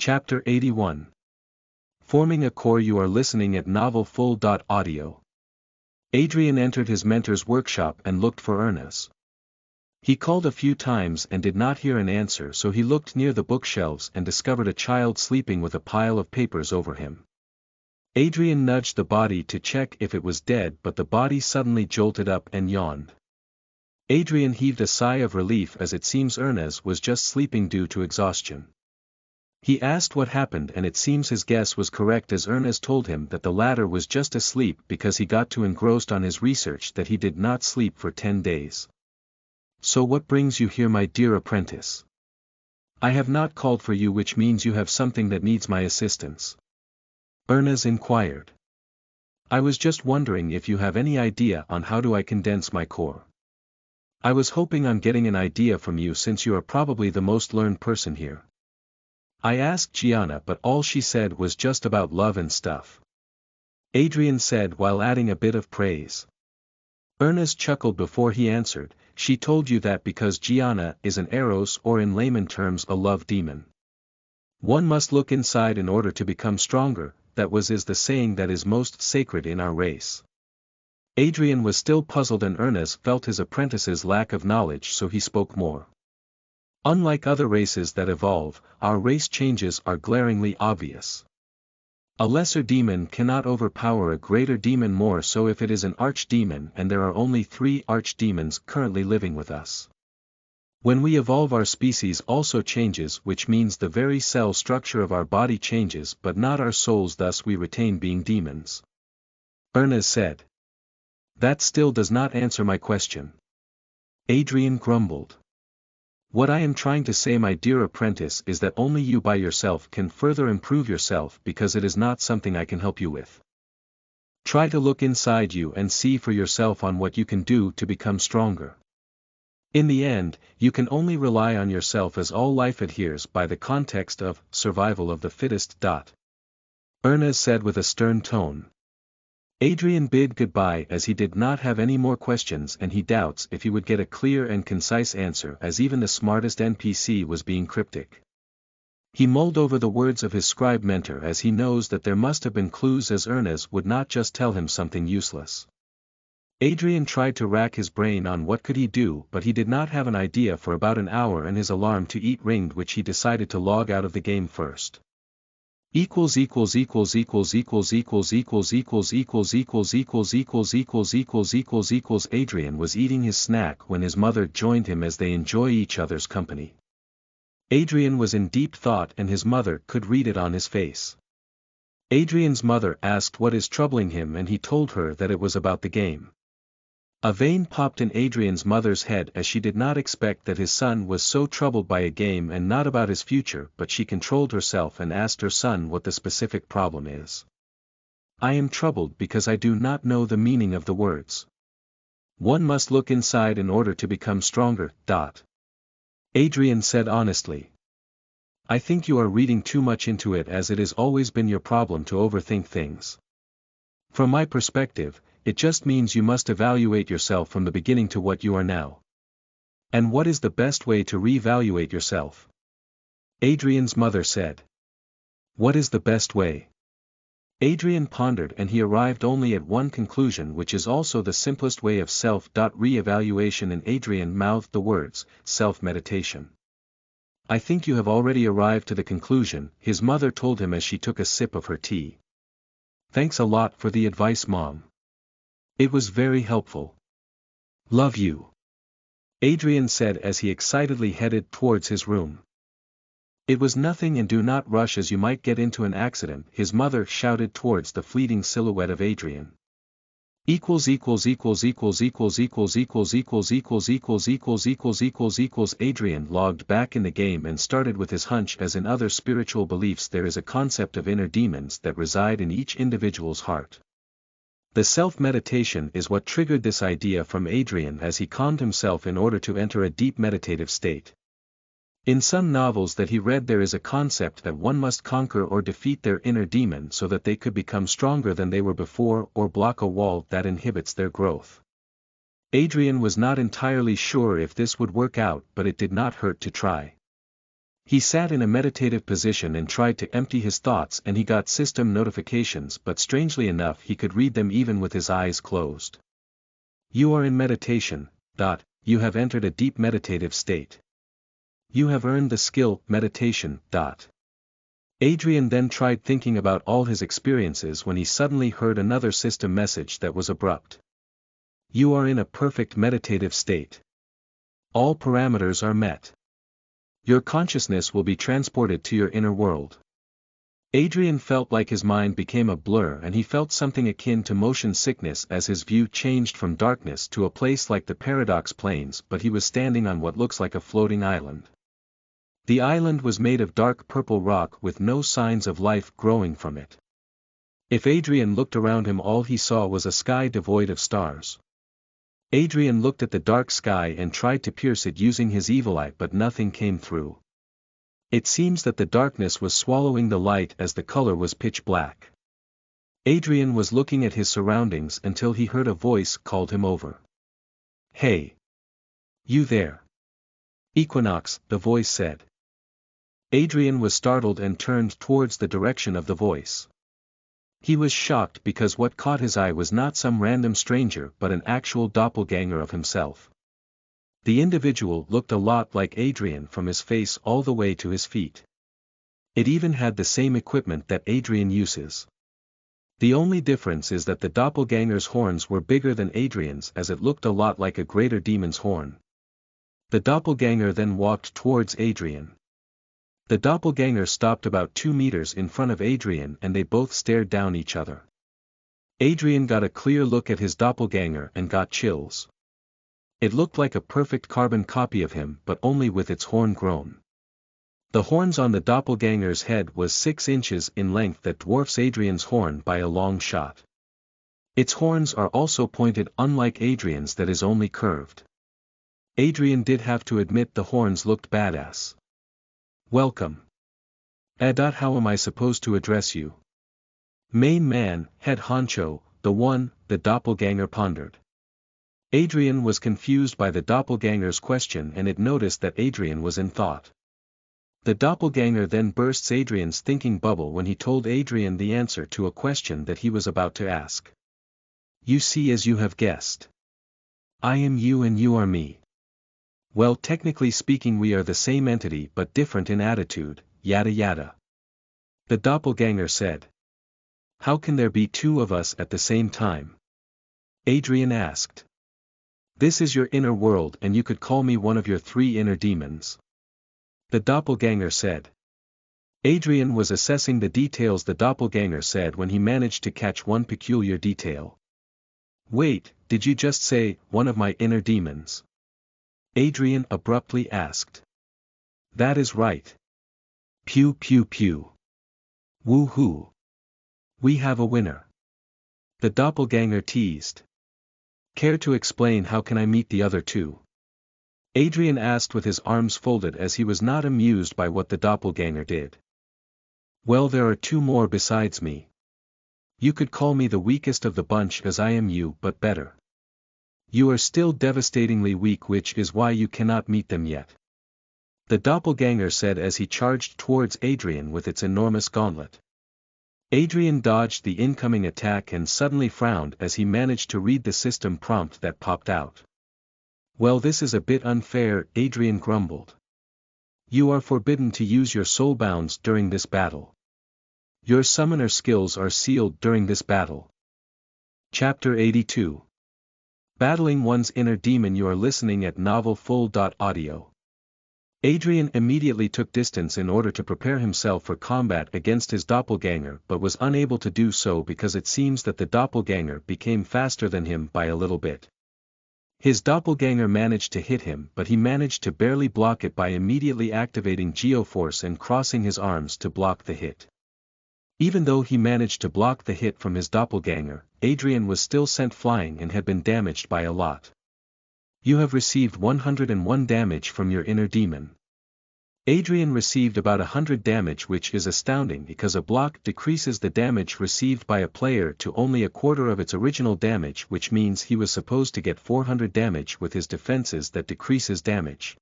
Chapter 81. Forming a core. You are listening at novelfull.audio. Adrian entered his mentor's workshop and looked for Ernest. He called a few times and did not hear an answer, so he looked near the bookshelves and discovered a child sleeping with a pile of papers over him. Adrian nudged the body to check if it was dead, but the body suddenly jolted up and yawned. Adrian heaved a sigh of relief, as it seems Ernest was just sleeping due to exhaustion. He asked what happened, and it seems his guess was correct, as Ernest told him that the latter was just asleep because he got too engrossed on his research that he did not sleep for 10 days. "So what brings you here, my dear apprentice? I have not called for you, which means you have something that needs my assistance?" Ernest inquired. "I was just wondering if you have any idea on how do I condense my core. I was hoping on getting an idea from you, since you are probably the most learned person here." I asked Gianna, but all she said was just about love and stuff. Adrian said, while adding a bit of praise. Ernest chuckled before he answered. "She told you that because Gianna is an eros, or in layman terms a love demon. One must look inside in order to become stronger, that is the saying that is most sacred in our race." Adrian was still puzzled, and Ernest felt his apprentice's lack of knowledge, so he spoke more. "Unlike other races that evolve, our race changes are glaringly obvious. A lesser demon cannot overpower a greater demon, more so if it is an archdemon, and there are only 3 archdemons currently living with us. When we evolve, our species also changes, which means the very cell structure of our body changes, but not our souls, thus we retain being demons." Ernest said. "That still does not answer my question." Adrian grumbled. "What I am trying to say, my dear apprentice, is that only you by yourself can further improve yourself, because it is not something I can help you with. Try to look inside you and see for yourself on what you can do to become stronger. In the end, you can only rely on yourself, as all life adheres by the context of survival of the fittest. Ernest said with a stern tone. Adrian bid goodbye, as he did not have any more questions, and he doubts if he would get a clear and concise answer, as even the smartest NPC was being cryptic. He mulled over the words of his scribe mentor, as he knows that there must have been clues, as Ernest would not just tell him something useless. Adrian tried to rack his brain on what could he do, but he did not have an idea for about an hour, and his alarm to eat ringed, which he decided to log out of the game first. Adrian was eating his snack when his mother joined him, as they enjoy each other's company. Adrian was in deep thought, and his mother could read it on his face. Adrian's mother asked what is troubling him, and he told her that it was about the game. A vein popped in Adrian's mother's head, as she did not expect that his son was so troubled by a game and not about his future, but she controlled herself and asked her son what the specific problem is. "I am troubled because I do not know the meaning of the words. One must look inside in order to become stronger." Adrian said honestly. "I think you are reading too much into it, as it has always been your problem to overthink things. From my perspective, it just means you must evaluate yourself from the beginning to what you are now." "And what is the best way to re-evaluate yourself?" Adrian's mother said. "What is the best way?" Adrian pondered, and he arrived only at one conclusion, which is also the simplest way of self-re-evaluation, and Adrian mouthed the words, "self-meditation." "I think you have already arrived to the conclusion," his mother told him as she took a sip of her tea. "Thanks a lot for the advice, Mom. It was very helpful. Love you," Adrian said as he excitedly headed towards his room. "It was nothing, and do not rush, as you might get into an accident," his mother shouted towards the fleeting silhouette of Adrian. Adrian logged back in the game and started with his hunch, as in other spiritual beliefs there is a concept of inner demons that reside in each individual's heart. The self-meditation is what triggered this idea from Adrian, as he calmed himself in order to enter a deep meditative state. In some novels that he read, there is a concept that one must conquer or defeat their inner demon so that they could become stronger than they were before, or block a wall that inhibits their growth. Adrian was not entirely sure if this would work out, but it did not hurt to try. He sat in a meditative position and tried to empty his thoughts, and he got system notifications, but strangely enough he could read them even with his eyes closed. You are in meditation. You have entered a deep meditative state. You have earned the skill, meditation. Adrian then tried thinking about all his experiences when he suddenly heard another system message that was abrupt. You are in a perfect meditative state. All parameters are met. Your consciousness will be transported to your inner world. Adrian felt like his mind became a blur, and he felt something akin to motion sickness as his view changed from darkness to a place like the Paradox Plains, but he was standing on what looks like a floating island. The island was made of dark purple rock with no signs of life growing from it. If Adrian looked around him, all he saw was a sky devoid of stars. Adrian looked at the dark sky and tried to pierce it using his evil eye, but nothing came through. It seems that the darkness was swallowing the light as the color was pitch black. Adrian was looking at his surroundings until he heard a voice called him over. Hey! You there? Equinox, the voice said. Adrian was startled and turned towards the direction of the voice. He was shocked because what caught his eye was not some random stranger but an actual doppelganger of himself. The individual looked a lot like Adrian from his face all the way to his feet. It even had the same equipment that Adrian uses. The only difference is that the doppelganger's horns were bigger than Adrian's, as it looked a lot like a greater demon's horn. The doppelganger then walked towards Adrian. The doppelganger stopped about 2 meters in front of Adrian and they both stared down each other. Adrian got a clear look at his doppelganger and got chills. It looked like a perfect carbon copy of him, but only with its horn grown. The horns on the doppelganger's head was 6 inches in length, that dwarfs Adrian's horn by a long shot. Its horns are also pointed, unlike Adrian's that is only curved. Adrian did have to admit the horns looked badass. Welcome. How am I supposed to address you? Main man, head honcho, the doppelganger pondered. Adrian was confused by the doppelganger's question, and it noticed that Adrian was in thought. The doppelganger then bursts Adrian's thinking bubble when he told Adrian the answer to a question that he was about to ask. You see, as you have guessed. I am you and you are me. Well, technically speaking, we are the same entity but different in attitude, yada yada. The doppelganger said. How can there be 2 of us at the same time? Adrian asked. This is your inner world and you could call me one of your 3 inner demons. The doppelganger said. Adrian was assessing the details the doppelganger said when he managed to catch one peculiar detail. Wait, did you just say, one of my inner demons? Adrian abruptly asked. That is right. Pew pew pew. Woo-hoo. We have a winner. The doppelganger teased. Care to explain how can I meet the other 2? Adrian asked with his arms folded, as he was not amused by what the doppelganger did. Well, there are 2 more besides me. You could call me the weakest of the bunch, as I am you, but better. You are still devastatingly weak, which is why you cannot meet them yet. The doppelganger said as he charged towards Adrian with its enormous gauntlet. Adrian dodged the incoming attack and suddenly frowned as he managed to read the system prompt that popped out. Well, this is a bit unfair, Adrian grumbled. You are forbidden to use your soul bounds during this battle. Your summoner skills are sealed during this battle. Chapter 82. Battling one's inner demon. You are listening at novelfull.audio. Adrian immediately took distance in order to prepare himself for combat against his doppelganger, but was unable to do so because it seems that the doppelganger became faster than him by a little bit. His doppelganger managed to hit him, but he managed to barely block it by immediately activating Geoforce and crossing his arms to block the hit. Even though he managed to block the hit from his doppelganger, Adrian was still sent flying and had been damaged by a lot. You have received 101 damage from your inner demon. Adrian received about 100 damage, which is astounding because a block decreases the damage received by a player to only a quarter of its original damage, which means he was supposed to get 400 damage with his defenses that decreases damage.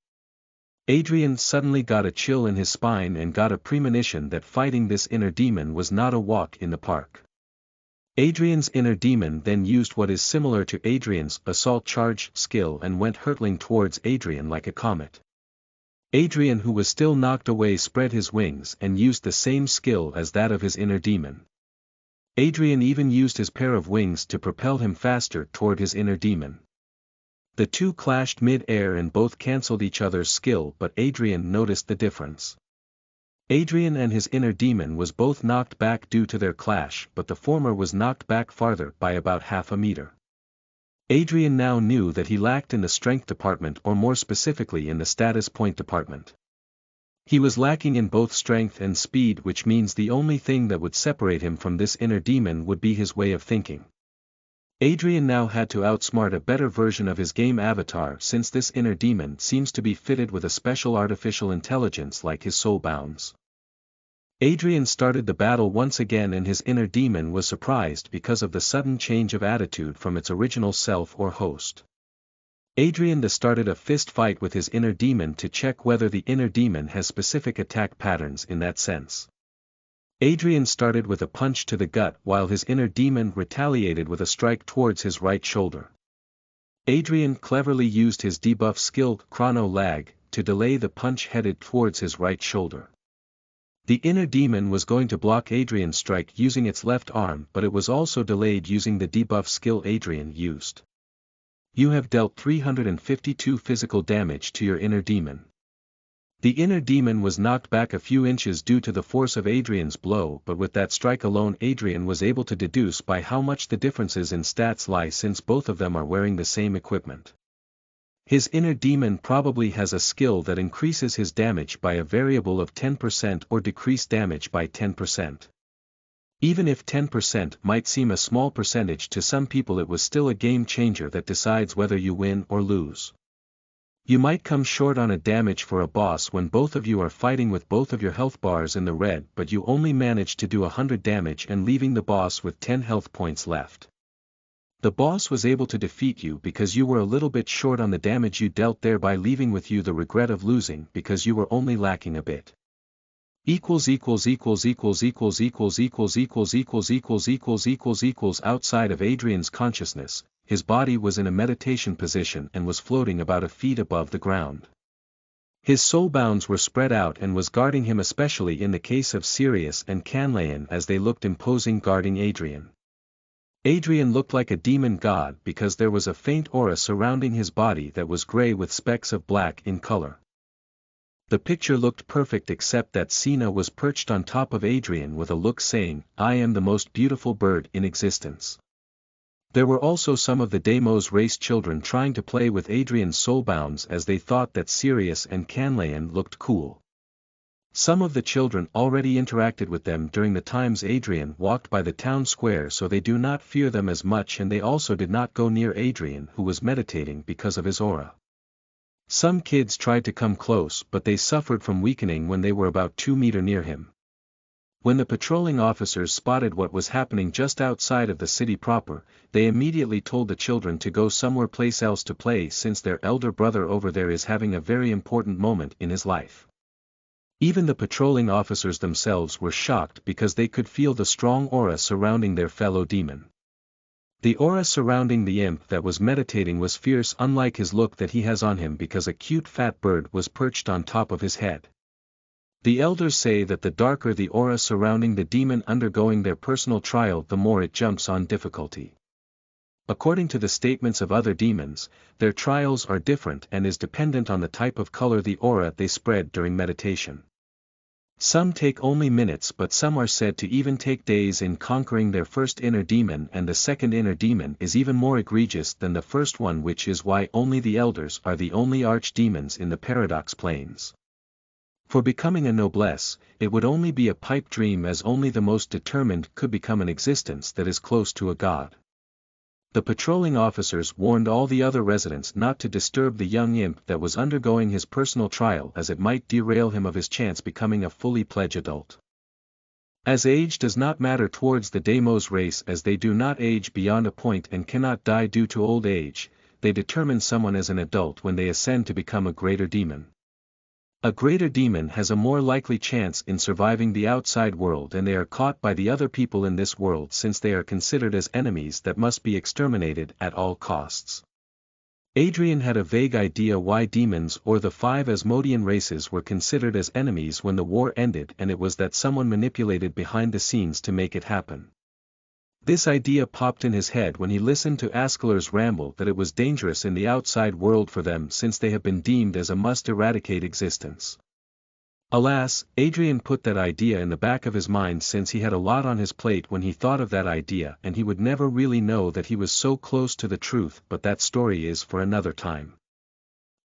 Adrian suddenly got a chill in his spine and got a premonition that fighting this inner demon was not a walk in the park. Adrian's inner demon then used what is similar to Adrian's assault charge skill and went hurtling towards Adrian like a comet. Adrian, who was still knocked away, spread his wings and used the same skill as that of his inner demon. Adrian even used his pair of wings to propel him faster toward his inner demon. The two clashed mid-air and both cancelled each other's skill, but Adrian noticed the difference. Adrian and his inner demon was both knocked back due to their clash, but the former was knocked back farther by about half a meter. Adrian now knew that he lacked in the strength department, or more specifically in the status point department. He was lacking in both strength and speed, which means the only thing that would separate him from this inner demon would be his way of thinking. Adrian now had to outsmart a better version of his game avatar, since this inner demon seems to be fitted with a special artificial intelligence like his soulbounds. Adrian started the battle once again, and his inner demon was surprised because of the sudden change of attitude from its original self or host. Adrian started a fist fight with his inner demon to check whether the inner demon has specific attack patterns in that sense. Adrian started with a punch to the gut while his inner demon retaliated with a strike towards his right shoulder. Adrian cleverly used his debuff skill Chrono Lag to delay the punch headed towards his right shoulder. The inner demon was going to block Adrian's strike using its left arm, but it was also delayed using the debuff skill Adrian used. You have dealt 352 physical damage to your inner demon. The inner demon was knocked back a few inches due to the force of Adrian's blow, but with that strike alone Adrian was able to deduce by how much the differences in stats lie, since both of them are wearing the same equipment. His inner demon probably has a skill that increases his damage by a variable of 10% or decrease damage by 10%. Even if 10% might seem a small percentage to some people, it was still a game changer that decides whether you win or lose. You might come short on a damage for a boss when both of you are fighting with both of your health bars in the red, but you only manage to do 100 damage and leaving the boss with 10 health points left. The boss was able to defeat you because you were a little bit short on the damage you dealt, thereby leaving with you the regret of losing because you were only lacking a bit. Outside of Adrian's consciousness, his body was in a meditation position and was floating about a feet above the ground. His soulbounds were spread out and was guarding him, especially in the case of Sirius and Canlayan, as they looked imposing guarding Adrian. Adrian looked like a demon god because there was a faint aura surrounding his body that was gray with specks of black in color. The picture looked perfect except that Sina was perched on top of Adrian with a look saying, "I am the most beautiful bird in existence." There were also some of the Deimos race children trying to play with Adrian's soulbounds as they thought that Sirius and Canlayan looked cool. Some of the children already interacted with them during the times Adrian walked by the town square, so they do not fear them as much, and they also did not go near Adrian, who was meditating, because of his aura. Some kids tried to come close, but they suffered from weakening when they were about 2 meters near him. When the patrolling officers spotted what was happening just outside of the city proper, they immediately told the children to go somewhere else to play, since their elder brother over there is having a very important moment in his life. Even the patrolling officers themselves were shocked because they could feel the strong aura surrounding their fellow demon. The aura surrounding the imp that was meditating was fierce, unlike his look that he has on him, because a cute fat bird was perched on top of his head. The elders say that the darker the aura surrounding the demon undergoing their personal trial, the more it jumps on difficulty. According to the statements of other demons, their trials are different and is dependent on the type of color the aura they spread during meditation. Some take only minutes, but some are said to even take days in conquering their first inner demon, and the second inner demon is even more egregious than the first one, which is why only the elders are the only archdemons in the Paradox Planes. For becoming a noblesse, it would only be a pipe dream, as only the most determined could become an existence that is close to a god. The patrolling officers warned all the other residents not to disturb the young imp that was undergoing his personal trial, as it might derail him of his chance becoming a fully fledged adult. As age does not matter towards the Deimos race, as they do not age beyond a point and cannot die due to old age, they determine someone as an adult when they ascend to become a greater demon. A greater demon has a more likely chance in surviving the outside world, and they are caught by the other people in this world since they are considered as enemies that must be exterminated at all costs. Adrian had a vague idea why demons or the 5 Asmodean races were considered as enemies when the war ended, and it was that someone manipulated behind the scenes to make it happen. This idea popped in his head when he listened to Askelaur's ramble that it was dangerous in the outside world for them since they have been deemed as a must-eradicate existence. Alas, Adrian put that idea in the back of his mind since he had a lot on his plate when he thought of that idea, and he would never really know that he was so close to the truth, but that story is for another time.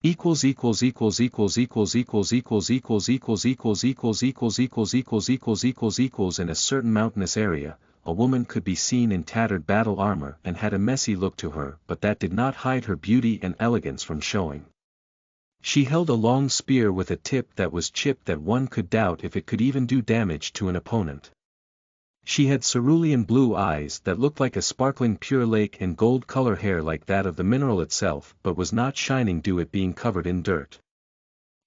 equals equals equals equals equals equals equals equals equals equals equals equals equals equals equals equals equals in a certain mountainous area, a woman could be seen in tattered battle armor and had a messy look to her, but that did not hide her beauty and elegance from showing. She held a long spear with a tip that was chipped that one could doubt if it could even do damage to an opponent. She had cerulean blue eyes that looked like a sparkling pure lake and gold color hair like that of the mineral itself, but was not shining due to it being covered in dirt.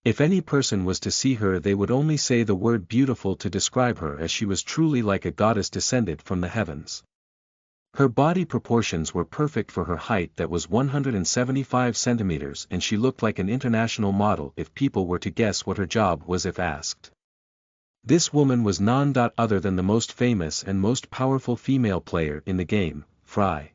If any person was to see her, they would only say the word beautiful to describe her, as she was truly like a goddess descended from the heavens. Her body proportions were perfect for her height that was 175 centimeters, and she looked like an international model if people were to guess what her job was if asked. This woman was none other than the most famous and most powerful female player in the game, Frye.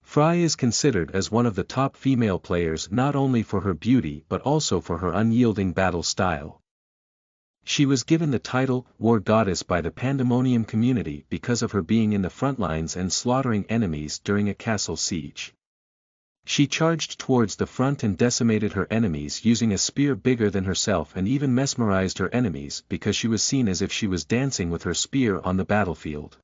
Frye is considered as one of the top female players not only for her beauty but also for her unyielding battle style. She was given the title War Goddess by the Pandemonium community because of her being in the front lines and slaughtering enemies during a castle siege. She charged towards the front and decimated her enemies using a spear bigger than herself, and even mesmerized her enemies because she was seen as if she was dancing with her spear on the battlefield.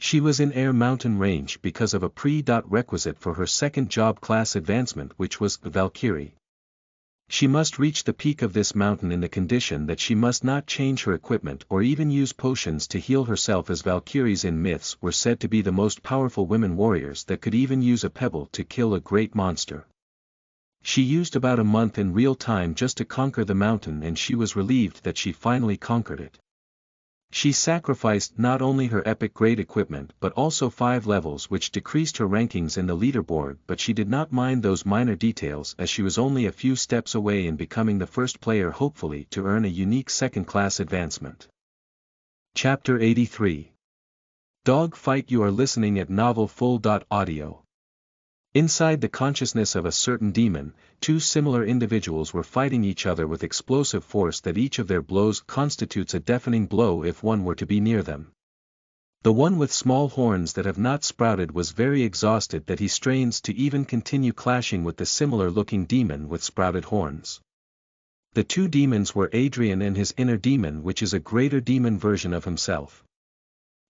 She was in Air Mountain range because of a prerequisite for her second job class advancement, which was Valkyrie. She must reach the peak of this mountain in the condition that she must not change her equipment or even use potions to heal herself, as Valkyries in myths were said to be the most powerful women warriors that could even use a pebble to kill a great monster. She used about a month in real time just to conquer the mountain, and she was relieved that she finally conquered it. She sacrificed not only her epic grade equipment but also 5 levels, which decreased her rankings in the leaderboard, but she did not mind those minor details as she was only a few steps away in becoming the first player hopefully to earn a unique second-class advancement. Chapter 83. Dog Fight. You are listening at NovelFull.audio. Inside the consciousness of a certain demon, 2 similar individuals were fighting each other with explosive force that each of their blows constitutes a deafening blow if one were to be near them. The one with small horns that have not sprouted was very exhausted that he strains to even continue clashing with the similar-looking demon with sprouted horns. The 2 demons were Adrian and his inner demon, which is a greater demon version of himself.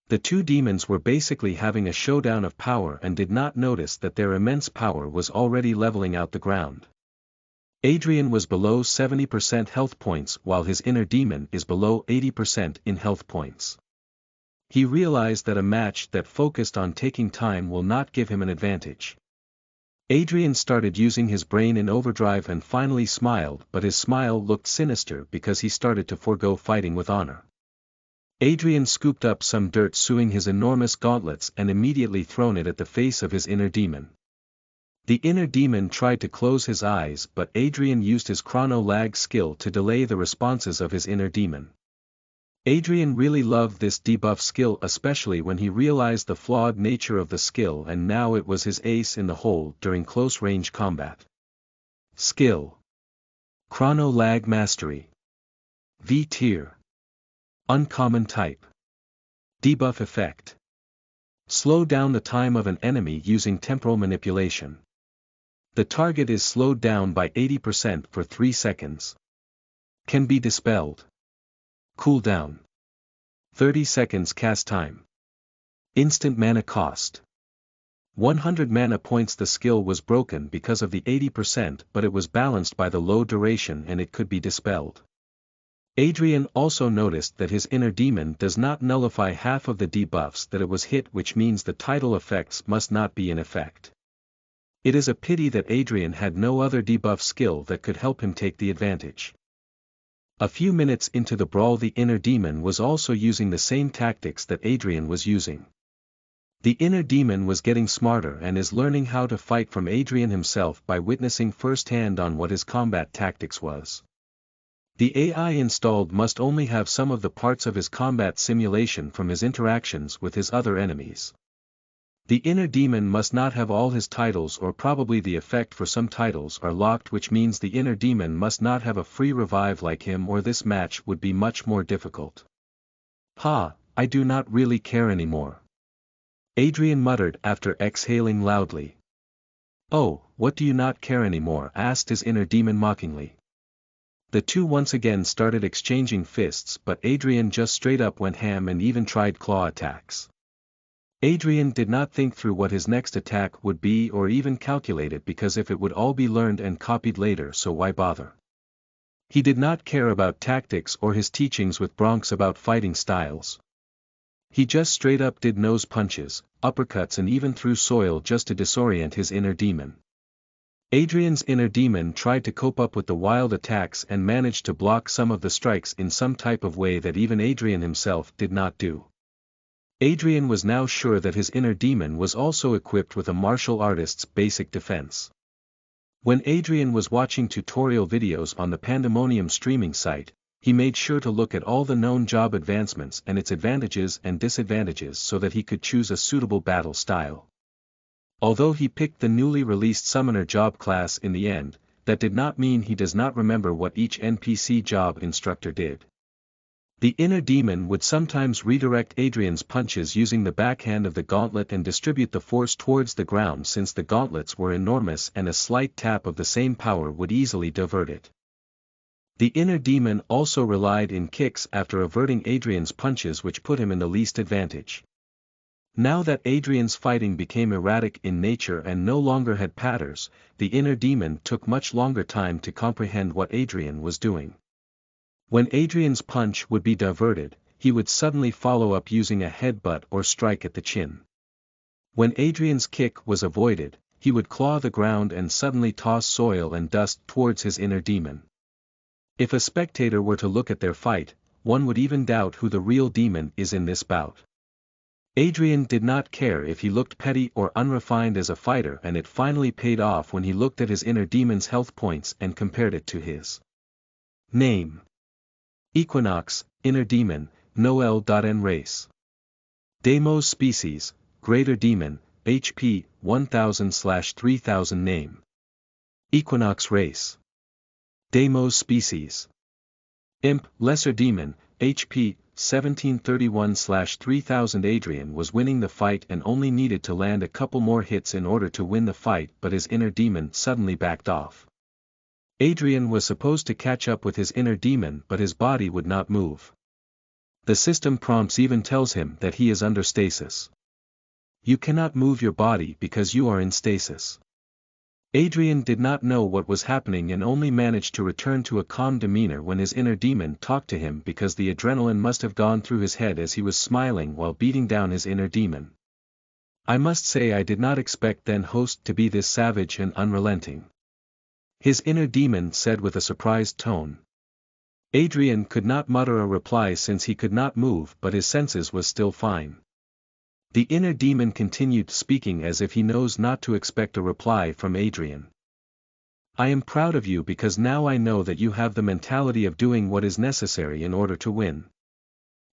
The 2 demons were basically having a showdown of power and did not notice that their immense power was already leveling out the ground. Adrian was below 70% health points while his inner demon is below 80% in health points. He realized that a match that focused on taking time will not give him an advantage. Adrian started using his brain in overdrive and finally smiled, but his smile looked sinister because he started to forego fighting with honor. Adrian scooped up some dirt suing his enormous gauntlets and immediately thrown it at the face of his inner demon. The inner demon tried to close his eyes, but Adrian used his chrono lag skill to delay the responses of his inner demon. Adrian really loved this debuff skill, especially when he realized the flawed nature of the skill, and now it was his ace in the hole during close-range combat. Skill: Chrono Lag Mastery. V Tier. Uncommon type. Debuff effect. Slow down the time of an enemy using temporal manipulation. The target is slowed down by 80% for 3 seconds. Can be dispelled. Cooldown: 30 seconds cast time. Instant mana cost: 100 mana points. The skill was broken because of the 80%, but it was balanced by the low duration and it could be dispelled. Adrian also noticed that his inner demon does not nullify half of the debuffs that it was hit, which means the tidal effects must not be in effect. It is a pity that Adrian had no other debuff skill that could help him take the advantage. A few minutes into the brawl, the inner demon was also using the same tactics that Adrian was using. The inner demon was getting smarter and is learning how to fight from Adrian himself by witnessing firsthand on what his combat tactics was. The AI installed must only have some of the parts of his combat simulation from his interactions with his other enemies. The inner demon must not have all his titles, or probably the effect for some titles are locked, which means the inner demon must not have a free revive like him, or this match would be much more difficult. I do not really care anymore," Adrian muttered after exhaling loudly. "Oh, what do you not care anymore?" asked his inner demon mockingly. The two once again started exchanging fists, but Adrian just straight up went ham and even tried claw attacks. Adrian did not think through what his next attack would be or even calculate it, because if it would all be learned and copied later, so why bother? He did not care about tactics or his teachings with Bronx about fighting styles. He just straight up did nose punches, uppercuts and even threw soil just to disorient his inner demon. Adrian's inner demon tried to cope up with the wild attacks and managed to block some of the strikes in some type of way that even Adrian himself did not do. Adrian was now sure that his inner demon was also equipped with a martial artist's basic defense. When Adrian was watching tutorial videos on the Pandemonium streaming site, he made sure to look at all the known job advancements and its advantages and disadvantages so that he could choose a suitable battle style. Although he picked the newly released Summoner job class in the end, that did not mean he does not remember what each NPC job instructor did. The inner demon would sometimes redirect Adrian's punches using the backhand of the gauntlet and distribute the force towards the ground, since the gauntlets were enormous and a slight tap of the same power would easily divert it. The inner demon also relied in kicks after averting Adrian's punches, which put him in the least advantage. Now that Adrian's fighting became erratic in nature and no longer had patterns, the inner demon took much longer time to comprehend what Adrian was doing. When Adrian's punch would be diverted, he would suddenly follow up using a headbutt or strike at the chin. When Adrian's kick was avoided, he would claw the ground and suddenly toss soil and dust towards his inner demon. If a spectator were to look at their fight, one would even doubt who the real demon is in this bout. Adrian did not care if he looked petty or unrefined as a fighter, and it finally paid off when he looked at his inner demon's health points and compared it to his name. Equinox, inner demon, Noel.N race. Deimos species, greater demon, HP, 1000/3000 name. Equinox race. Deimos species. Imp, lesser demon, HP, 1731/3000. Adrian was winning the fight and only needed to land a couple more hits in order to win the fight, but his inner demon suddenly backed off. Adrian was supposed to catch up with his inner demon, but his body would not move. The system prompts even tells him that he is under stasis. You cannot move your body because you are in stasis. Adrian did not know what was happening and only managed to return to a calm demeanor when his inner demon talked to him, because the adrenaline must have gone through his head as he was smiling while beating down his inner demon. I must say I did not expect then host to be this savage and unrelenting, his inner demon said with a surprised tone. Adrian could not mutter a reply since he could not move, but his senses was still fine. The inner demon continued speaking as if he knows not to expect a reply from Adrian. I am proud of you because now I know that you have the mentality of doing what is necessary in order to win.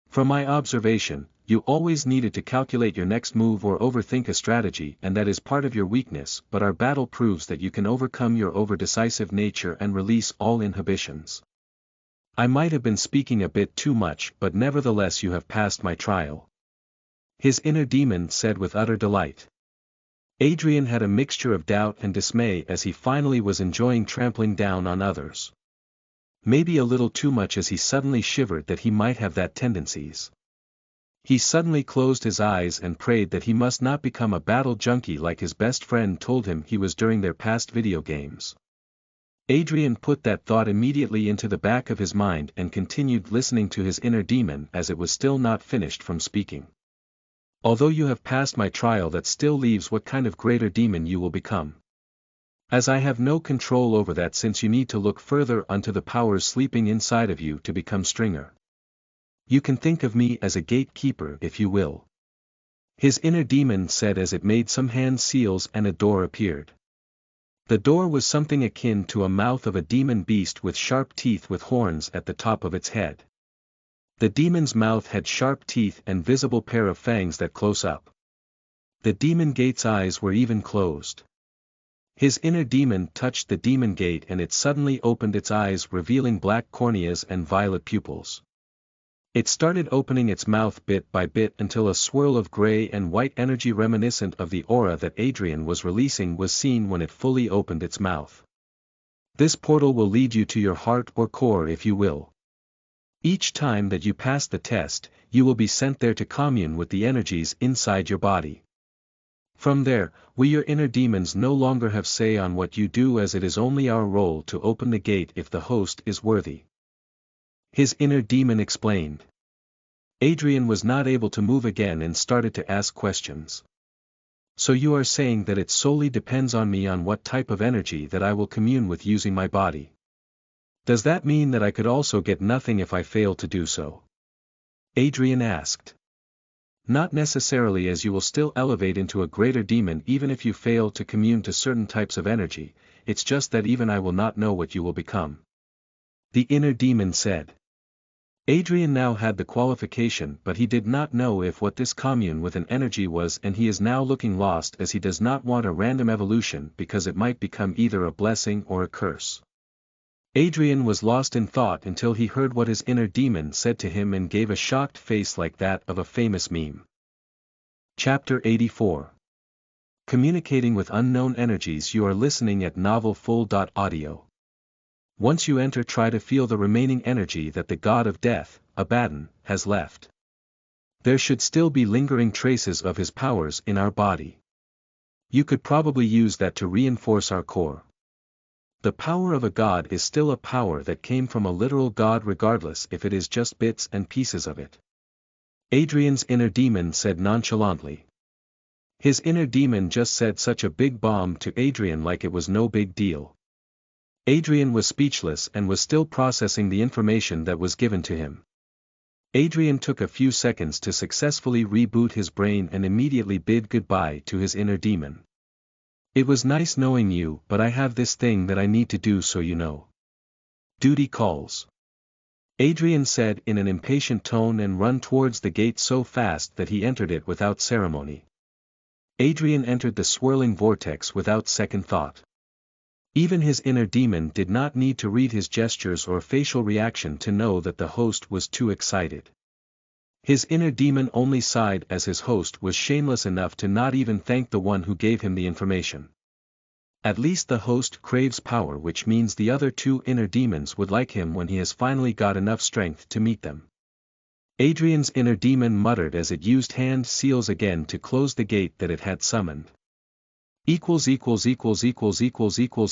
From my observation, you always needed to calculate your next move or overthink a strategy, and that is part of your weakness, but our battle proves that you can overcome your over-decisive nature and release all inhibitions. I might have been speaking a bit too much, but nevertheless you have passed my trial, his inner demon said with utter delight. Adrian had a mixture of doubt and dismay as he finally was enjoying trampling down on others. Maybe a little too much, as he suddenly shivered that he might have that tendencies. He suddenly closed his eyes and prayed that he must not become a battle junkie like his best friend told him he was during their past video games. Adrian put that thought immediately into the back of his mind and continued listening to his inner demon as it was still not finished from speaking. Although you have passed my trial, that still leaves what kind of greater demon you will become. As I have no control over that, since you need to look further unto the powers sleeping inside of you to become Stringer. You can think of me as a gatekeeper if you will. His inner demon said as it made some hand seals and a door appeared. The door was something akin to a mouth of a demon beast with sharp teeth with horns at the top of its head. The demon's mouth had sharp teeth and visible pair of fangs that close up. The demon gate's eyes were even closed. His inner demon touched the demon gate and it suddenly opened its eyes, revealing black corneas and violet pupils. It started opening its mouth bit by bit until a swirl of gray and white energy reminiscent of the aura that Adrian was releasing was seen when it fully opened its mouth. This portal will lead you to your heart or core if you will. Each time that you pass the test, you will be sent there to commune with the energies inside your body. From there, we your inner demons no longer have say on what you do, as it is only our role to open the gate if the host is worthy. His inner demon explained. Adrian was not able to move again and started to ask questions. So you are saying that it solely depends on me on what type of energy that I will commune with using my body. Does that mean that I could also get nothing if I fail to do so? Adrian asked. Not necessarily, as you will still elevate into a greater demon even if you fail to commune to certain types of energy, it's just that even I will not know what you will become. The inner demon said. Adrian now had the qualification, but he did not know if what this commune with an energy was, and he is now looking lost as he does not want a random evolution because it might become either a blessing or a curse. Adrian was lost in thought until he heard what his inner demon said to him and gave a shocked face like that of a famous meme. Chapter 84. Communicating with unknown energies. You are listening at novelfull.audio. Once you enter, try to feel the remaining energy that the god of death, Abaddon, has left. There should still be lingering traces of his powers in our body. You could probably use that to reinforce our core. The power of a god is still a power that came from a literal god regardless if it is just bits and pieces of it. Adrian's inner demon said nonchalantly. His inner demon just said such a big bomb to Adrian like it was no big deal. Adrian was speechless and was still processing the information that was given to him. Adrian took a few seconds to successfully reboot his brain and immediately bid goodbye to his inner demon. It was nice knowing you, but I have this thing that I need to do, so you know. Duty calls. Adrian said in an impatient tone and ran towards the gate so fast that he entered it without ceremony. Adrian entered the swirling vortex without second thought. Even his inner demon did not need to read his gestures or facial reaction to know that the host was too excited. His inner demon only sighed as his host was shameless enough to not even thank the one who gave him the information. At least the host craves power, which means the other two inner demons would like him when he has finally got enough strength to meet them. Adrian's inner demon muttered as it used hand seals again to close the gate that it had summoned.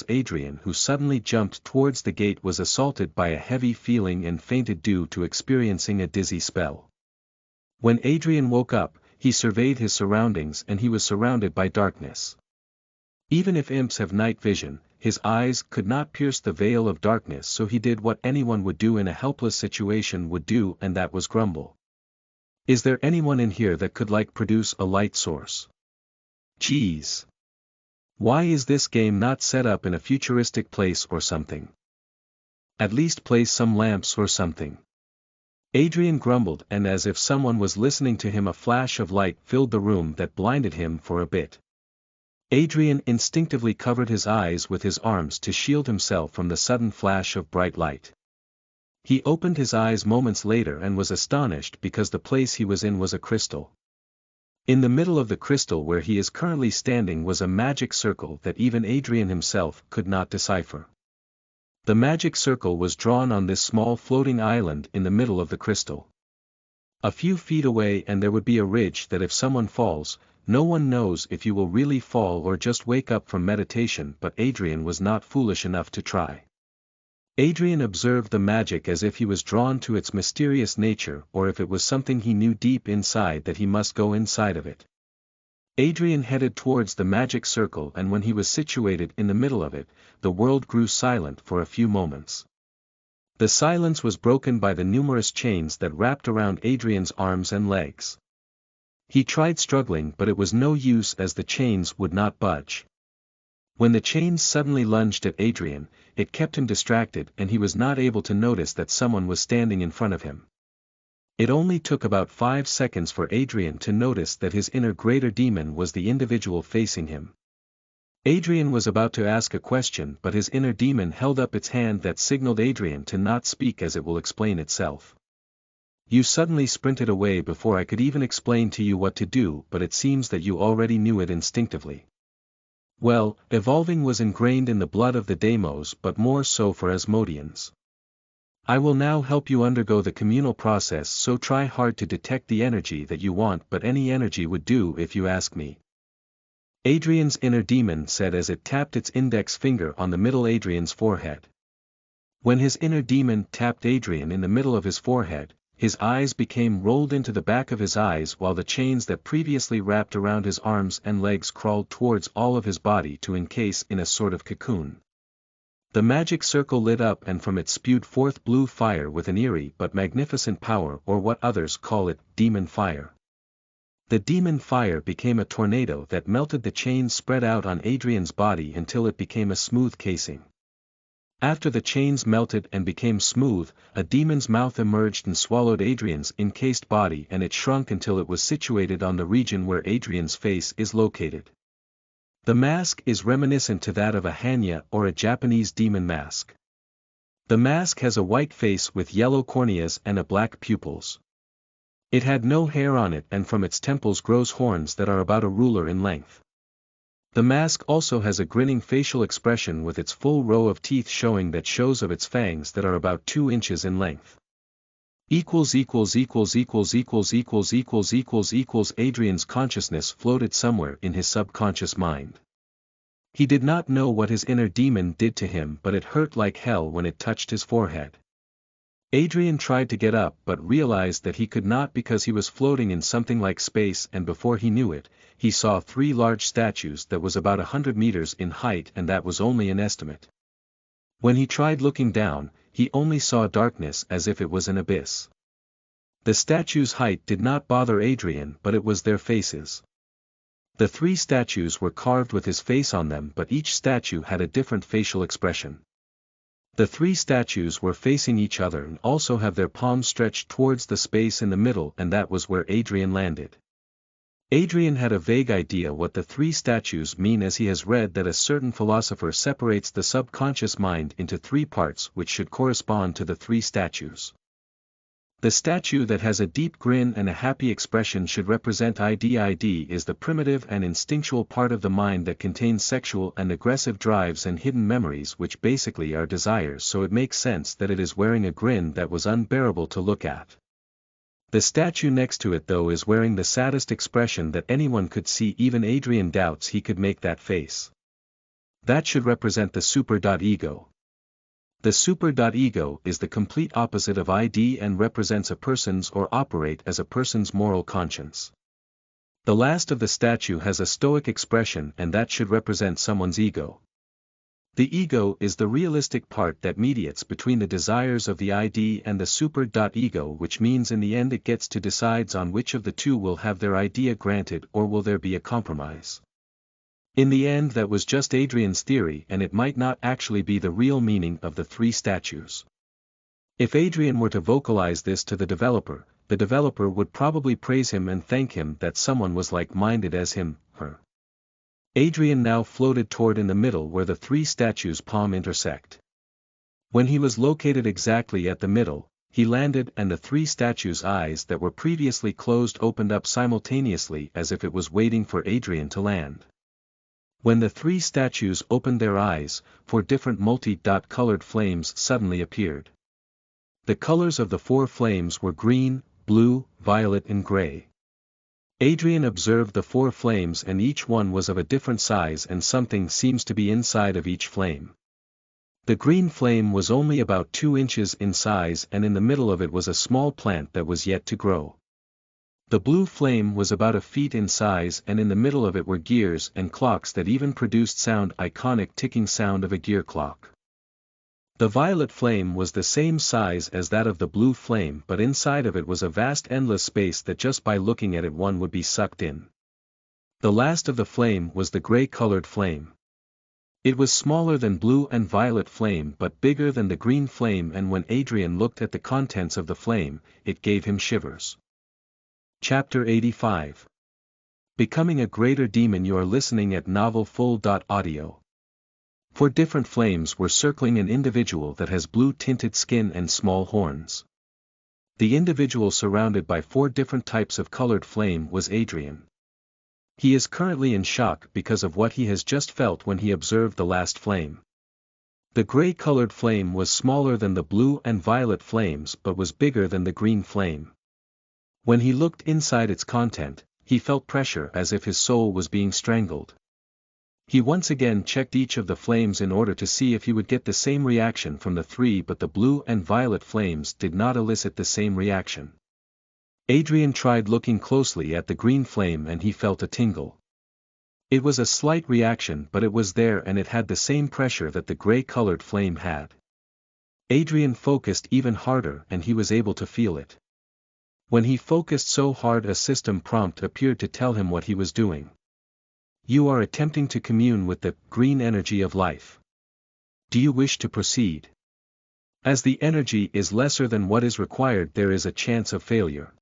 Adrian, who suddenly jumped towards the gate, was assaulted by a heavy feeling and fainted due to experiencing a dizzy spell. When Adrian woke up, he surveyed his surroundings and he was surrounded by darkness. Even if imps have night vision, his eyes could not pierce the veil of darkness, so he did what anyone would do in a helpless situation would do, and that was grumble. Is there anyone in here that could produce a light source? Jeez. Why is this game not set up in a futuristic place or something? At least place some lamps or something. Adrian grumbled, and as if someone was listening to him, a flash of light filled the room that blinded him for a bit. Adrian instinctively covered his eyes with his arms to shield himself from the sudden flash of bright light. He opened his eyes moments later and was astonished because the place he was in was a crystal. In the middle of the crystal where he is currently standing was a magic circle that even Adrian himself could not decipher. The magic circle was drawn on this small floating island in the middle of the crystal. A few feet away and there would be a ridge that if someone falls, no one knows if you will really fall or just wake up from meditation, but Adrian was not foolish enough to try. Adrian observed the magic as if he was drawn to its mysterious nature, or if it was something he knew deep inside that he must go inside of it. Adrian headed towards the magic circle, and when he was situated in the middle of it, the world grew silent for a few moments. The silence was broken by the numerous chains that wrapped around Adrian's arms and legs. He tried struggling, but it was no use as the chains would not budge. When the chains suddenly lunged at Adrian, it kept him distracted and he was not able to notice that someone was standing in front of him. It only took about 5 seconds for Adrian to notice that his inner greater demon was the individual facing him. Adrian was about to ask a question, but his inner demon held up its hand that signaled Adrian to not speak, as it will explain itself. You suddenly sprinted away before I could even explain to you what to do, but it seems that you already knew it instinctively. Well, evolving was ingrained in the blood of the Deimos, but more so for Asmodeans. I will now help you undergo the communal process, so try hard to detect the energy that you want, but any energy would do if you ask me. Adrian's inner demon said as it tapped its index finger on the middle of Adrian's forehead. When his inner demon tapped Adrian in the middle of his forehead, his eyes became rolled into the back of his eyes, while the chains that previously wrapped around his arms and legs crawled towards all of his body to encase in a sort of cocoon. The magic circle lit up and from it spewed forth blue fire with an eerie but magnificent power, or what others call it, demon fire. The demon fire became a tornado that melted the chains spread out on Adrian's body until it became a smooth casing. After the chains melted and became smooth, a demon's mouth emerged and swallowed Adrian's encased body, and it shrunk until it was situated on the region where Adrian's face is located. The mask is reminiscent to that of a Hanya or a Japanese demon mask. The mask has a white face with yellow corneas and a black pupils. It had no hair on it, and from its temples grows horns that are about a ruler in length. The mask also has a grinning facial expression with its full row of teeth showing that shows of its fangs that are about 2 inches in length. Adrian's consciousness floated somewhere in his subconscious mind. He did not know what his inner demon did to him, but it hurt like hell when it touched his forehead. Adrian tried to get up but realized that he could not because he was floating in something like space, and before he knew it, he saw 3 large statues that was about 100 meters in height, and that was only an estimate. When he tried looking down, he only saw darkness as if it was an abyss. The statues' height did not bother Adrian, but it was their faces. The 3 statues were carved with his face on them, but each statue had a different facial expression. The 3 statues were facing each other and also have their palms stretched towards the space in the middle, and that was where Adrian landed. Adrian had a vague idea what the 3 statues mean, as he has read that a certain philosopher separates the subconscious mind into 3 parts which should correspond to the 3 statues. The statue that has a deep grin and a happy expression should represent ID is the primitive and instinctual part of the mind that contains sexual and aggressive drives and hidden memories, which basically are desires, so it makes sense that it is wearing a grin that was unbearable to look at. The statue next to it though is wearing the saddest expression that anyone could see. Even Adrian doubts he could make that face. That should represent the super.ego. The super.ego is the complete opposite of ID and represents a person's or operate as a person's moral conscience. The last of the statue has a stoic expression, and that should represent someone's ego. The ego is the realistic part that mediates between the desires of the ID and the super.ego, which means in the end it gets to decides on which of the 2 will have their idea granted or will there be a compromise. In the end, that was just Adrian's theory, and it might not actually be the real meaning of the 3 statues. If Adrian were to vocalize this to the developer would probably praise him and thank him that someone was like-minded as him, her. Adrian now floated toward in the middle where the 3 statues' palm intersect. When he was located exactly at the middle, he landed, and the 3 statues' eyes that were previously closed opened up simultaneously as if it was waiting for Adrian to land. When the 3 statues opened their eyes, 4 different multi-colored flames suddenly appeared. The colors of the 4 flames were green, blue, violet and gray. Adrian observed the 4 flames, and each one was of a different size, and something seems to be inside of each flame. The green flame was only about 2 inches in size, and in the middle of it was a small plant that was yet to grow. The blue flame was about a feet in size, and in the middle of it were gears and clocks that even produced sound, iconic ticking sound of a gear clock. The violet flame was the same size as that of the blue flame, but inside of it was a vast endless space that just by looking at it one would be sucked in. The last of the flame was the gray-colored flame. It was smaller than blue and violet flame but bigger than the green flame, and when Adrian looked at the contents of the flame, it gave him shivers. Chapter 85. Becoming a Greater Demon. You are listening at NovelFull.audio. 4 different flames were circling an individual that has blue-tinted skin and small horns. The individual surrounded by 4 different types of colored flame was Adrian. He is currently in shock because of what he has just felt when he observed the last flame. The gray-colored flame was smaller than the blue and violet flames but was bigger than the green flame. When he looked inside its content, he felt pressure as if his soul was being strangled. He once again checked each of the flames in order to see if he would get the same reaction from the 3, but the blue and violet flames did not elicit the same reaction. Adrian tried looking closely at the green flame and he felt a tingle. It was a slight reaction, but it was there and it had the same pressure that the gray-colored flame had. Adrian focused even harder and he was able to feel it. When he focused so hard, a system prompt appeared to tell him what he was doing. You are attempting to commune with the green energy of life. Do you wish to proceed? As the energy is lesser than what is required, there is a chance of failure.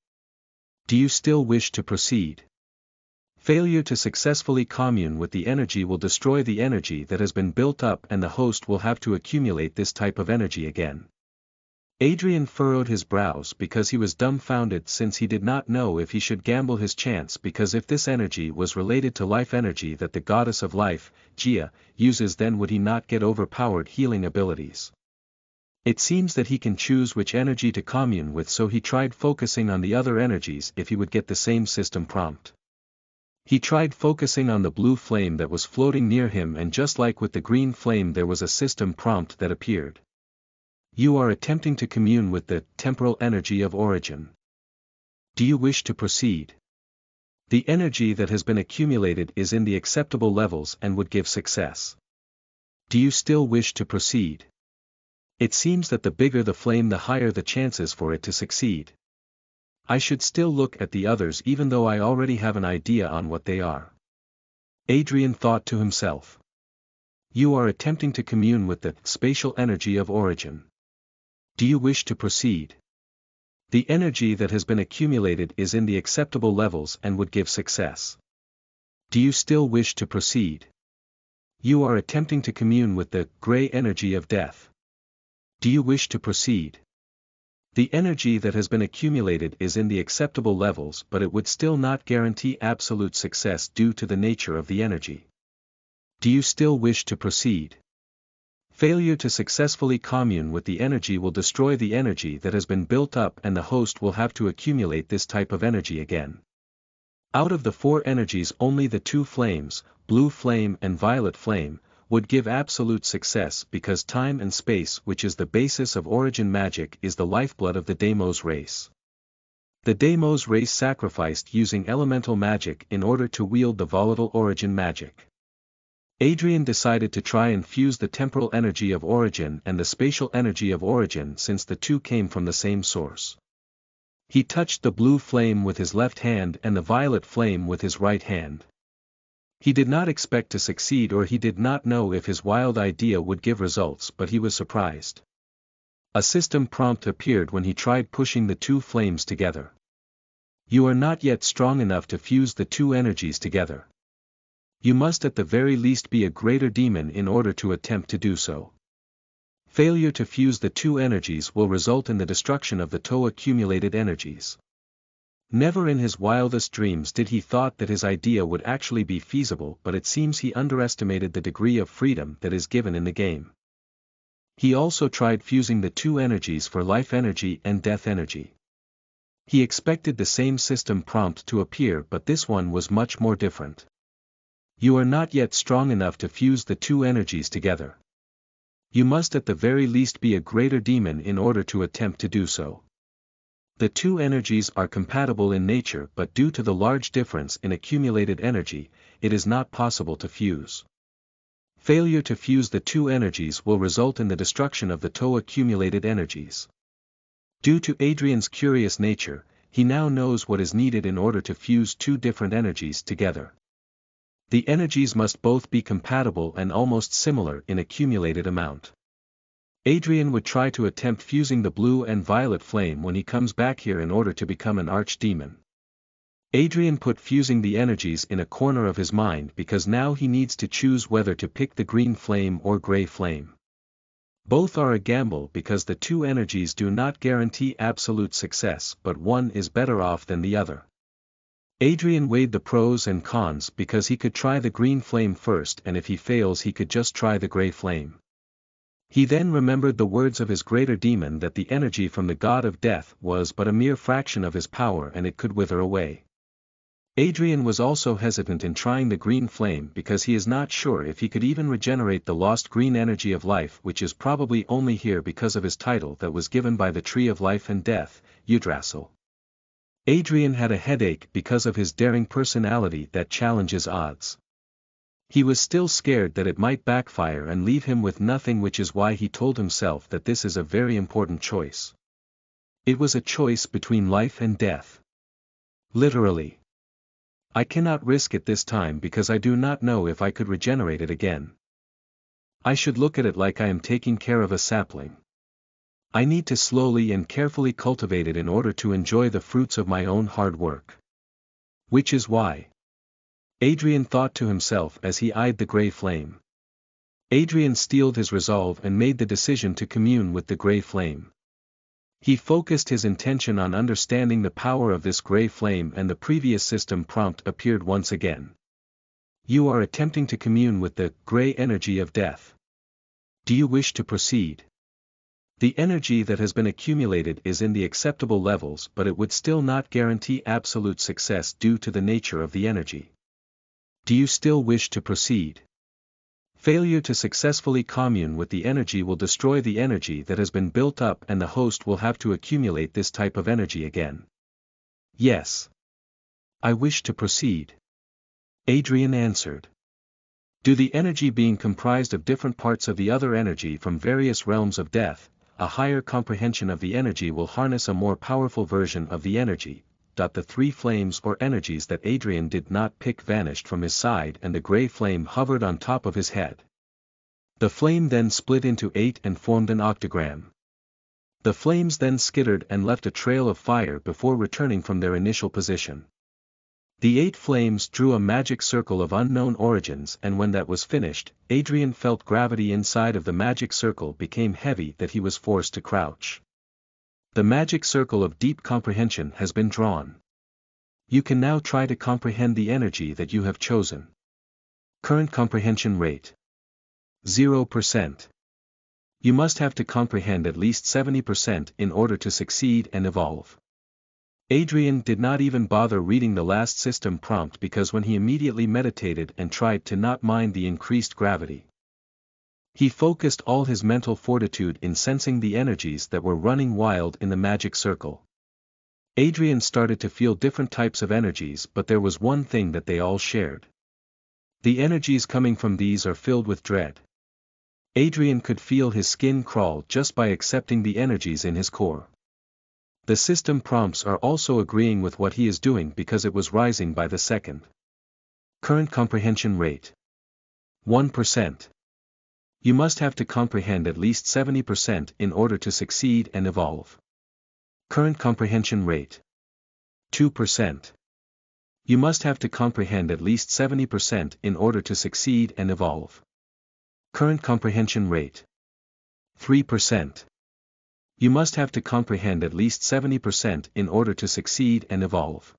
Do you still wish to proceed? Failure to successfully commune with the energy will destroy the energy that has been built up, and the host will have to accumulate this type of energy again. Adrian furrowed his brows because he was dumbfounded, since he did not know if he should gamble his chance, because if this energy was related to life energy that the goddess of life, Gaia, uses, then would he not get overpowered healing abilities? It seems that he can choose which energy to commune with, so he tried focusing on the other energies if he would get the same system prompt. He tried focusing on the blue flame that was floating near him, and just like with the green flame there was a system prompt that appeared. You are attempting to commune with the temporal energy of origin. Do you wish to proceed? The energy that has been accumulated is in the acceptable levels and would give success. Do you still wish to proceed? It seems that the bigger the flame, the higher the chances for it to succeed. I should still look at the others even though I already have an idea on what they are. Adrian thought to himself. You are attempting to commune with the spatial energy of origin. Do you wish to proceed? The energy that has been accumulated is in the acceptable levels and would give success. Do you still wish to proceed? You are attempting to commune with the gray energy of death. Do you wish to proceed? The energy that has been accumulated is in the acceptable levels, but it would still not guarantee absolute success due to the nature of the energy. Do you still wish to proceed? Failure to successfully commune with the energy will destroy the energy that has been built up, and the host will have to accumulate this type of energy again. Out of the 4 energies, only the 2 flames, blue flame and violet flame, would give absolute success, because time and space, which is the basis of origin magic, is the lifeblood of the Deimos race. The Deimos race sacrificed using elemental magic in order to wield the volatile origin magic. Adrian decided to try and fuse the temporal energy of origin and the spatial energy of origin, since the 2 came from the same source. He touched the blue flame with his left hand and the violet flame with his right hand. He did not expect to succeed, or he did not know if his wild idea would give results, but he was surprised. A system prompt appeared when he tried pushing the 2 flames together. You are not yet strong enough to fuse the 2 energies together. You must at the very least be a greater demon in order to attempt to do so. Failure to fuse the 2 energies will result in the destruction of the 2 accumulated energies. Never in his wildest dreams did he thought that his idea would actually be feasible, but it seems he underestimated the degree of freedom that is given in the game. He also tried fusing the 2 energies for life energy and death energy. He expected the same system prompt to appear, but this one was much more different. You are not yet strong enough to fuse the 2 energies together. You must at the very least be a greater demon in order to attempt to do so. The two energies are compatible in nature, but due to the large difference in accumulated energy, it is not possible to fuse. Failure to fuse the two energies will result in the destruction of the two accumulated energies. Due to Adrian's curious nature, he now knows what is needed in order to fuse two different energies together. The energies must both be compatible and almost similar in accumulated amount. Adrian would try to attempt fusing the blue and violet flame when he comes back here in order to become an archdemon. Adrian put fusing the energies in a corner of his mind because now he needs to choose whether to pick the green flame or gray flame. Both are a gamble because the two energies do not guarantee absolute success, but one is better off than the other. Adrian weighed the pros and cons because he could try the green flame first, and if he fails he could just try the gray flame. He then remembered the words of his greater demon that the energy from the god of death was but a mere fraction of his power and it could wither away. Adrian was also hesitant in trying the green flame because he is not sure if he could even regenerate the lost green energy of life, which is probably only here because of his title that was given by the Tree of Life and Death, Yggdrasil. Adrian had a headache because of his daring personality that challenges odds. He was still scared that it might backfire and leave him with nothing, which is why he told himself that this is a very important choice. It was a choice between life and death. Literally. I cannot risk it this time because I do not know if I could regenerate it again. I should look at it like I am taking care of a sapling. I need to slowly and carefully cultivate it in order to enjoy the fruits of my own hard work. Which is why. Adrian thought to himself as he eyed the gray flame. Adrian steeled his resolve and made the decision to commune with the gray flame. He focused his intention on understanding the power of this gray flame, and the previous system prompt appeared once again. You are attempting to commune with the gray energy of death. Do you wish to proceed? The energy that has been accumulated is in the acceptable levels, but it would still not guarantee absolute success due to the nature of the energy. Do you still wish to proceed? Failure to successfully commune with the energy will destroy the energy that has been built up, and the host will have to accumulate this type of energy again. Yes. I wish to proceed. Adrian answered. Due the energy being comprised of different parts of the other energy from various realms of death, a higher comprehension of the energy will harness a more powerful version of the energy. The three flames or energies that Adrian did not pick vanished from his side, and the gray flame hovered on top of his head. The flame then split into 8 and formed an octagram. The flames then skittered and left a trail of fire before returning from their initial position. The 8 flames drew a magic circle of unknown origins, and when that was finished, Adrian felt gravity inside of the magic circle became heavy that he was forced to crouch. The magic circle of deep comprehension has been drawn. You can now try to comprehend the energy that you have chosen. Current comprehension rate. 0%. You must have to comprehend at least 70% in order to succeed and evolve. Adrian did not even bother reading the last system prompt because when he immediately meditated and tried to not mind the increased gravity. He focused all his mental fortitude in sensing the energies that were running wild in the magic circle. Adrian started to feel different types of energies, but there was one thing that they all shared. The energies coming from these are filled with dread. Adrian could feel his skin crawl just by accepting the energies in his core. The system prompts are also agreeing with what he is doing because it was rising by the second. Current comprehension rate. 1%. You must have to comprehend at least 70% in order to succeed and evolve. Current comprehension rate. 2%. You must have to comprehend at least 70% in order to succeed and evolve. Current comprehension rate. 3%. You must have to comprehend at least 70% in order to succeed and evolve.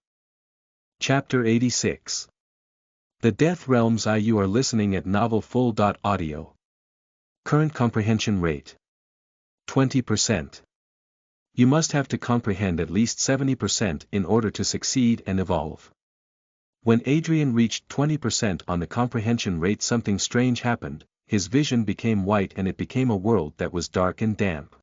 Chapter 86. The Death Realms. You are listening at novelfull.audio. Current comprehension rate. 20%. You must have to comprehend at least 70% in order to succeed and evolve. When Adrian reached 20% on the comprehension rate, something strange happened. His vision became white and it became a world that was dark and damp.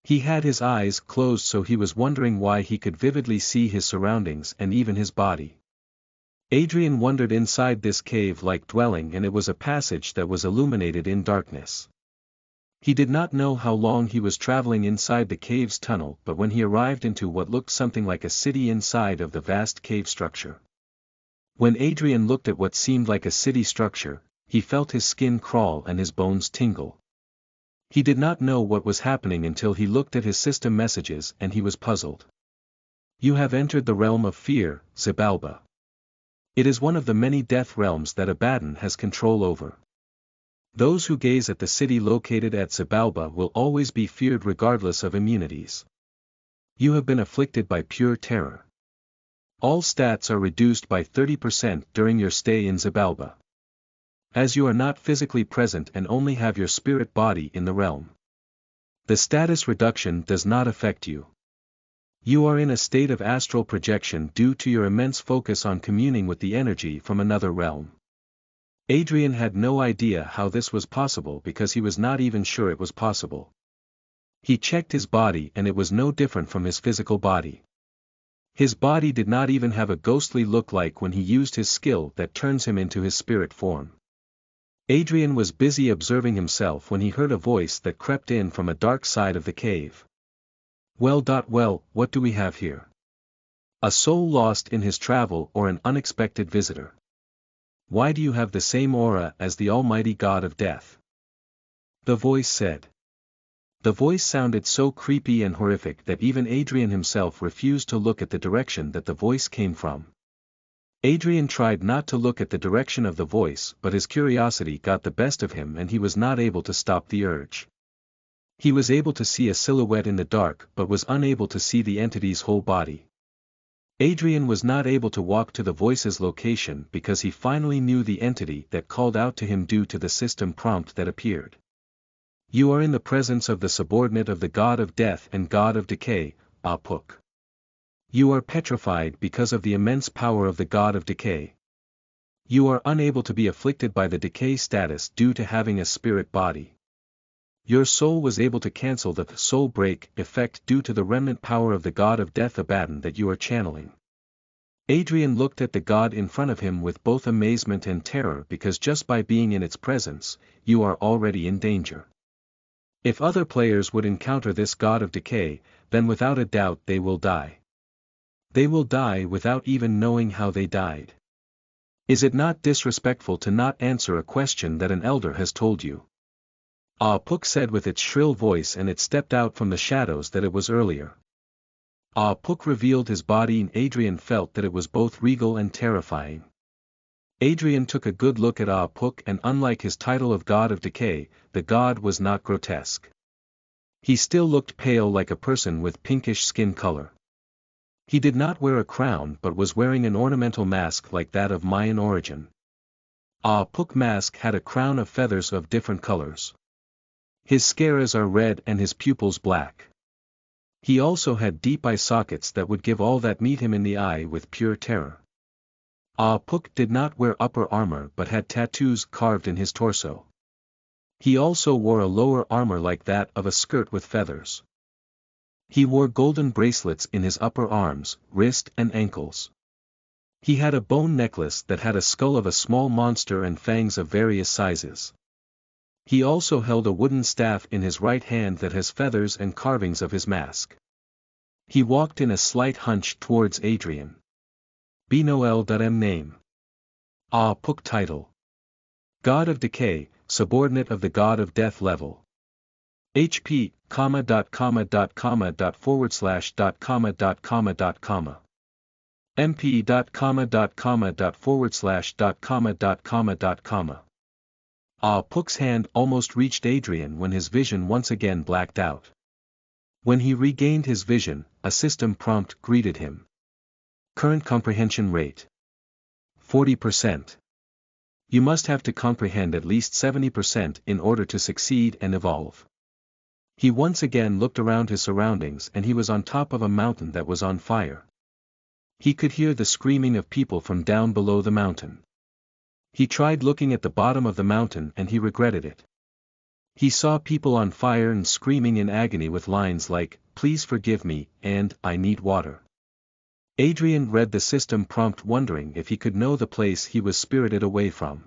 He had his eyes closed, so he was wondering why he could vividly see his surroundings and even his body. Adrian wandered inside this cave-like dwelling, and it was a passage that was illuminated in darkness. He did not know how long he was traveling inside the cave's tunnel, but when he arrived into what looked something like a city inside of the vast cave structure. When Adrian looked at what seemed like a city structure, he felt his skin crawl and his bones tingle. He did not know what was happening until he looked at his system messages, and he was puzzled. You have entered the realm of fear, Xibalba. It is one of the many death realms that Abaddon has control over. Those who gaze at the city located at Xibalba will always be feared regardless of immunities. You have been afflicted by pure terror. All stats are reduced by 30% during your stay in Xibalba. As you are not physically present and only have your spirit body in the realm, the status reduction does not affect you. You are in a state of astral projection due to your immense focus on communing with the energy from another realm. Adrian had no idea how this was possible because he was not even sure it was possible. He checked his body and it was no different from his physical body. His body did not even have a ghostly look like when he used his skill that turns him into his spirit form. Adrian was busy observing himself when he heard a voice that crept in from a dark side of the cave. Well, what do we have here? A soul lost in his travel or an unexpected visitor? Why do you have the same aura as the almighty god of death? The voice said. The voice sounded so creepy and horrific that even Adrian himself refused to look at the direction that the voice came from. Adrian tried not to look at the direction of the voice, but his curiosity got the best of him and he was not able to stop the urge. He was able to see a silhouette in the dark but was unable to see the entity's whole body. Adrian was not able to walk to the voice's location because he finally knew the entity that called out to him due to the system prompt that appeared. You are in the presence of the subordinate of the god of death and god of decay, Apuk. You are petrified because of the immense power of the god of decay. You are unable to be afflicted by the decay status due to having a spirit body. Your soul was able to cancel the soul break effect due to the remnant power of the god of death Abaddon that you are channeling. Adrian looked at the god in front of him with both amazement and terror because just by being in its presence, you are already in danger. If other players would encounter this god of decay, then without a doubt they will die. They will die without even knowing how they died. Is it not disrespectful to not answer a question that an elder has told you? Apuk said with its shrill voice, and it stepped out from the shadows that it was earlier. Apuk revealed his body and Adrian felt that it was both regal and terrifying. Adrian took a good look at Apuk and unlike his title of God of Decay, the god was not grotesque. He still looked pale like a person with pinkish skin color. He did not wear a crown but was wearing an ornamental mask like that of Mayan origin. Apuk's mask had a crown of feathers of different colors. His scaras are red and his pupils black. He also had deep eye sockets that would give all that meet him in the eye with pure terror. Apuk did not wear upper armor but had tattoos carved in his torso. He also wore a lower armor like that of a skirt with feathers. He wore golden bracelets in his upper arms, wrist and ankles. He had a bone necklace that had a skull of a small monster and fangs of various sizes. He also held a wooden staff in his right hand that has feathers and carvings of his mask. He walked in a slight hunch towards Adrian. Bnoel.m name. Apuk title. God of Decay, subordinate of the God of Death level. HP, // MP, // Apuk's hand almost reached Adrian when his vision once again blacked out. When he regained his vision, a system prompt greeted him. Current comprehension rate. 40%. You must have to comprehend at least 70% in order to succeed and evolve. He once again looked around his surroundings and he was on top of a mountain that was on fire. He could hear the screaming of people from down below the mountain. He tried looking at the bottom of the mountain and he regretted it. He saw people on fire and screaming in agony with lines like, "Please forgive me," and "I need water." Adrian read the system prompt wondering if he could know the place he was spirited away from.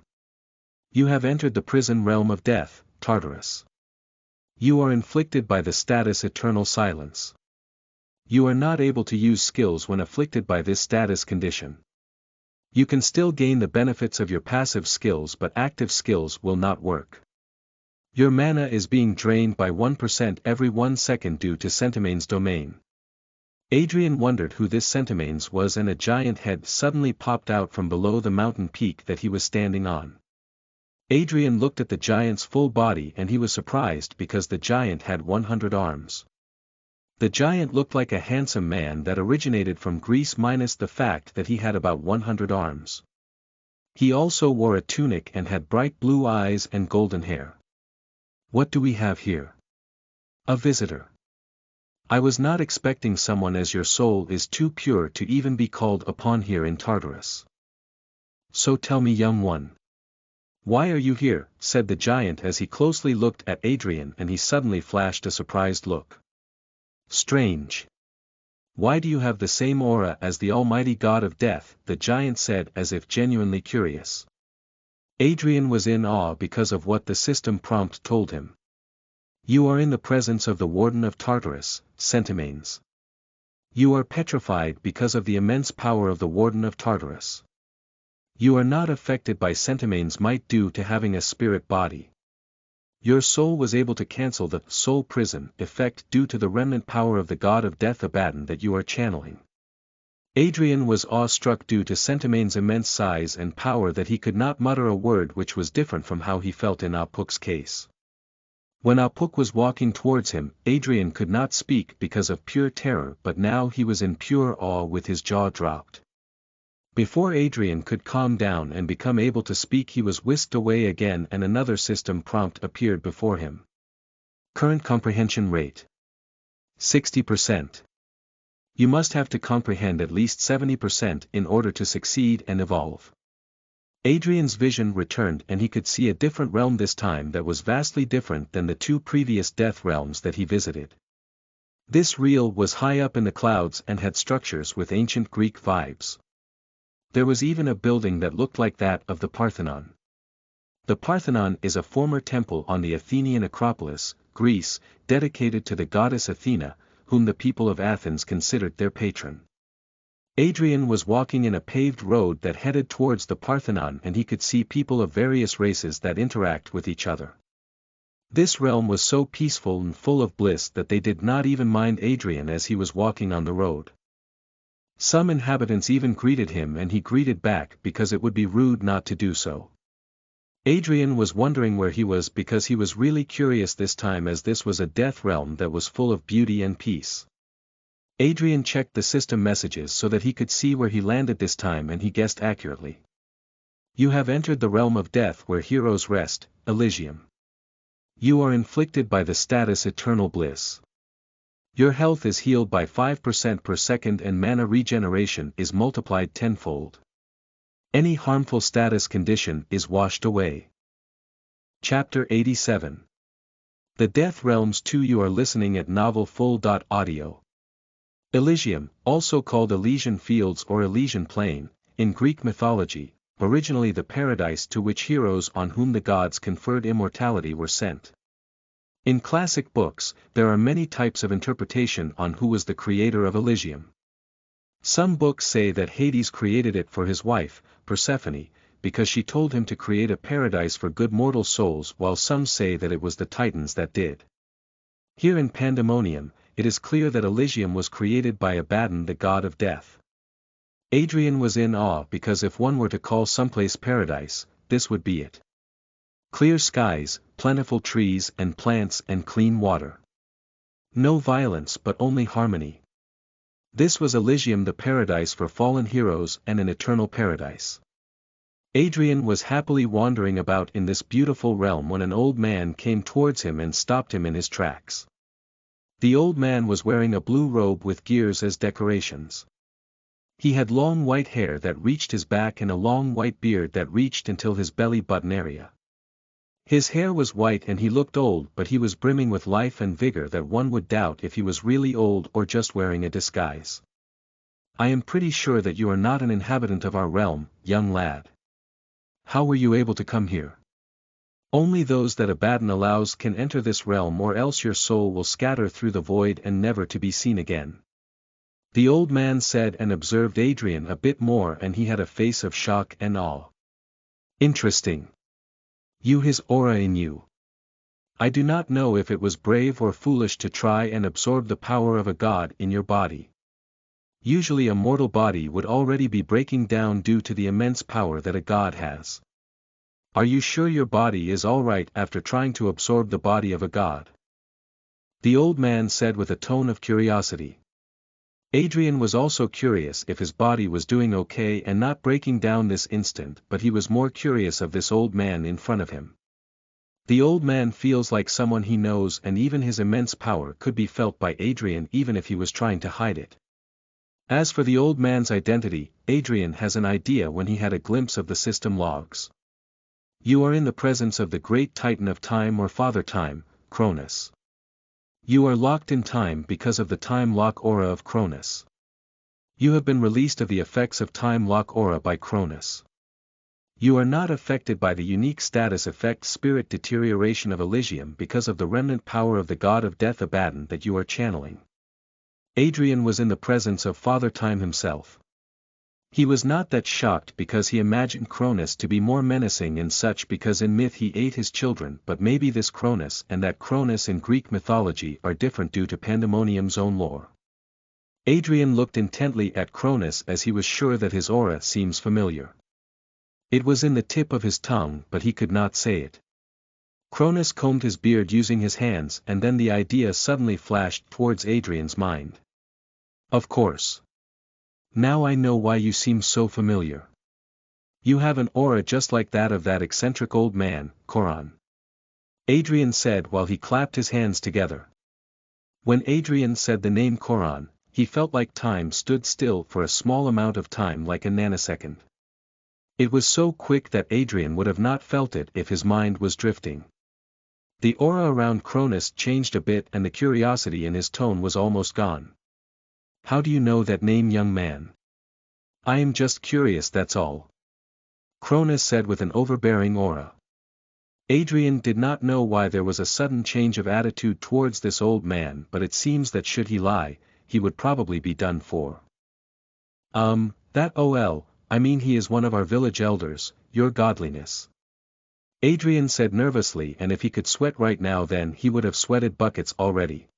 You have entered the prison realm of death, Tartarus. You are inflicted by the status Eternal Silence. You are not able to use skills when afflicted by this status condition. You can still gain the benefits of your passive skills, but active skills will not work. Your mana is being drained by 1% every 1 second due to Centimane's domain. Adrian wondered who this Centimanes was, and a giant head suddenly popped out from below the mountain peak that he was standing on. Adrian looked at the giant's full body and he was surprised because the giant had 100 arms. The giant looked like a handsome man that originated from Greece minus the fact that he had about 100 arms. He also wore a tunic and had bright blue eyes and golden hair. What do we have here? A visitor. I was not expecting someone, as your soul is too pure to even be called upon here in Tartarus. So tell me, young one. Why are you here? Said the giant as he closely looked at Adrian, and he suddenly flashed a surprised look. Strange. Why do you have the same aura as the almighty god of death? The giant said as if genuinely curious. Adrian was in awe because of what the system prompt told him. You are in the presence of the warden of Tartarus, Centimanes. You are petrified because of the immense power of the warden of Tartarus. You are not affected by Centimane's might due to having a spirit body. Your soul was able to cancel the soul prison effect due to the remnant power of the god of death Abaddon that you are channeling. Adrian was awestruck due to Centimane's immense size and power that he could not mutter a word, which was different from how he felt in Apuk's case. When Apuk was walking towards him, Adrian could not speak because of pure terror, but now he was in pure awe with his jaw dropped. Before Adrian could calm down and become able to speak, he was whisked away again and another system prompt appeared before him. Current comprehension rate. 60%. You must have to comprehend at least 70% in order to succeed and evolve. Adrian's vision returned and he could see a different realm this time that was vastly different than the 2 previous death realms that he visited. This realm was high up in the clouds and had structures with ancient Greek vibes. There was even a building that looked like that of the Parthenon. The Parthenon is a former temple on the Athenian Acropolis, Greece, dedicated to the goddess Athena, whom the people of Athens considered their patron. Adrian was walking in a paved road that headed towards the Parthenon, and he could see people of various races that interact with each other. This realm was so peaceful and full of bliss that they did not even mind Adrian as he was walking on the road. Some inhabitants even greeted him and he greeted back because it would be rude not to do so. Adrian was wondering where he was because he was really curious this time, as this was a death realm that was full of beauty and peace. Adrian checked the system messages so that he could see where he landed this time, and he guessed accurately. You have entered the realm of death where heroes rest, Elysium. You are inflicted by the status Eternal Bliss. Your health is healed by 5% per second and mana regeneration is multiplied tenfold. Any harmful status condition is washed away. Chapter 87. The Death Realms 2. You are listening at NovelFull.audio. Elysium, also called Elysian Fields or Elysian Plain, in Greek mythology, originally the paradise to which heroes on whom the gods conferred immortality were sent. In classic books, there are many types of interpretation on who was the creator of Elysium. Some books say that Hades created it for his wife, Persephone, because she told him to create a paradise for good mortal souls, while some say that it was the Titans that did. Here in Pandemonium, it is clear that Elysium was created by Abaddon, the god of death. Adrian was in awe because if one were to call someplace paradise, this would be it. Clear skies, plentiful trees and plants and clean water. No violence but only harmony. This was Elysium, the paradise for fallen heroes and an eternal paradise. Adrian was happily wandering about in this beautiful realm when an old man came towards him and stopped him in his tracks. The old man was wearing a blue robe with gears as decorations. He had long white hair that reached his back and a long white beard that reached until his belly button area. His hair was white and he looked old, but he was brimming with life and vigor that one would doubt if he was really old or just wearing a disguise. I am pretty sure that you are not an inhabitant of our realm, young lad. How were you able to come here? Only those that Abaddon allows can enter this realm, or else your soul will scatter through the void and never to be seen again. The old man said and observed Adrian a bit more, and he had a face of shock and awe. Interesting. You his aura in you. I do not know if it was brave or foolish to try and absorb the power of a god in your body. Usually a mortal body would already be breaking down due to the immense power that a god has. Are you sure your body is all right after trying to absorb the body of a god? The old man said with a tone of curiosity. Adrian was also curious if his body was doing okay and not breaking down this instant, but he was more curious of this old man in front of him. The old man feels like someone he knows, and even his immense power could be felt by Adrian even if he was trying to hide it. As for the old man's identity, Adrian has an idea when he had a glimpse of the system logs. You are in the presence of the great titan of time, or Father Time, Cronus. You are locked in time because of the time lock aura of Cronus. You have been released of the effects of time lock aura by Cronus. You are not affected by the unique status effect spirit deterioration of Elysium because of the remnant power of the god of death Abaddon that you are channeling. Adrian was in the presence of Father Time himself. He was not that shocked because he imagined Cronus to be more menacing and such, because in myth he ate his children, but maybe this Cronus and that Cronus in Greek mythology are different due to Pandemonium's own lore. Adrian looked intently at Cronus as he was sure that his aura seems familiar. It was in the tip of his tongue, but he could not say it. Cronus combed his beard using his hands, and then the idea suddenly flashed towards Adrian's mind. Of course. Now I know why you seem so familiar. You have an aura just like that of that eccentric old man, Koran. Adrian said while he clapped his hands together. When Adrian said the name Koran, he felt like time stood still for a small amount of time, like a nanosecond. It was so quick that Adrian would have not felt it if his mind was drifting. The aura around Cronus changed a bit and the curiosity in his tone was almost gone. How do you know that name, young man? I am just curious, that's all. Cronus said with an overbearing aura. Adrian did not know why there was a sudden change of attitude towards this old man, but it seems that should he lie, he would probably be done for. I mean he is one of our village elders, your godliness. Adrian said nervously, and if he could sweat right now then he would have sweated buckets already.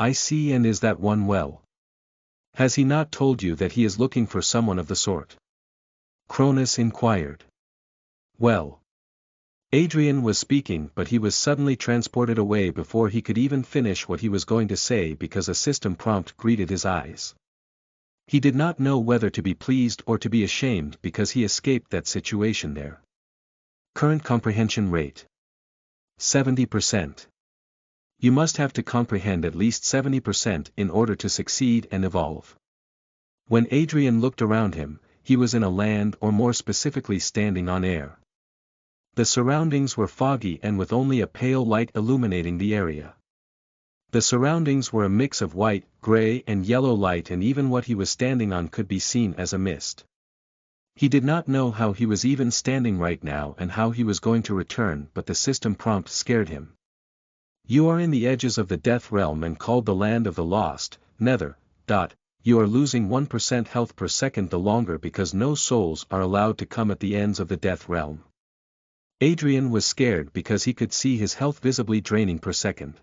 I see, and is that one well? Has he not told you that he is looking for someone of the sort? Cronus inquired. Well. Adrian was speaking, but he was suddenly transported away before he could even finish what he was going to say because a system prompt greeted his eyes. He did not know whether to be pleased or to be ashamed because he escaped that situation there. Current comprehension rate. 70%. You must have to comprehend at least 70% in order to succeed and evolve. When Adrian looked around him, he was in a land, or more specifically standing on air. The surroundings were foggy and with only a pale light illuminating the area. The surroundings were a mix of white, gray and yellow light, and even what he was standing on could be seen as a mist. He did not know how he was even standing right now and how he was going to return, but the system prompt scared him. You are in the edges of the death realm and called the land of the lost, Nether. You are losing 1% health per second the longer because no souls are allowed to come at the ends of the death realm. Adrian was scared because he could see his health visibly draining per second.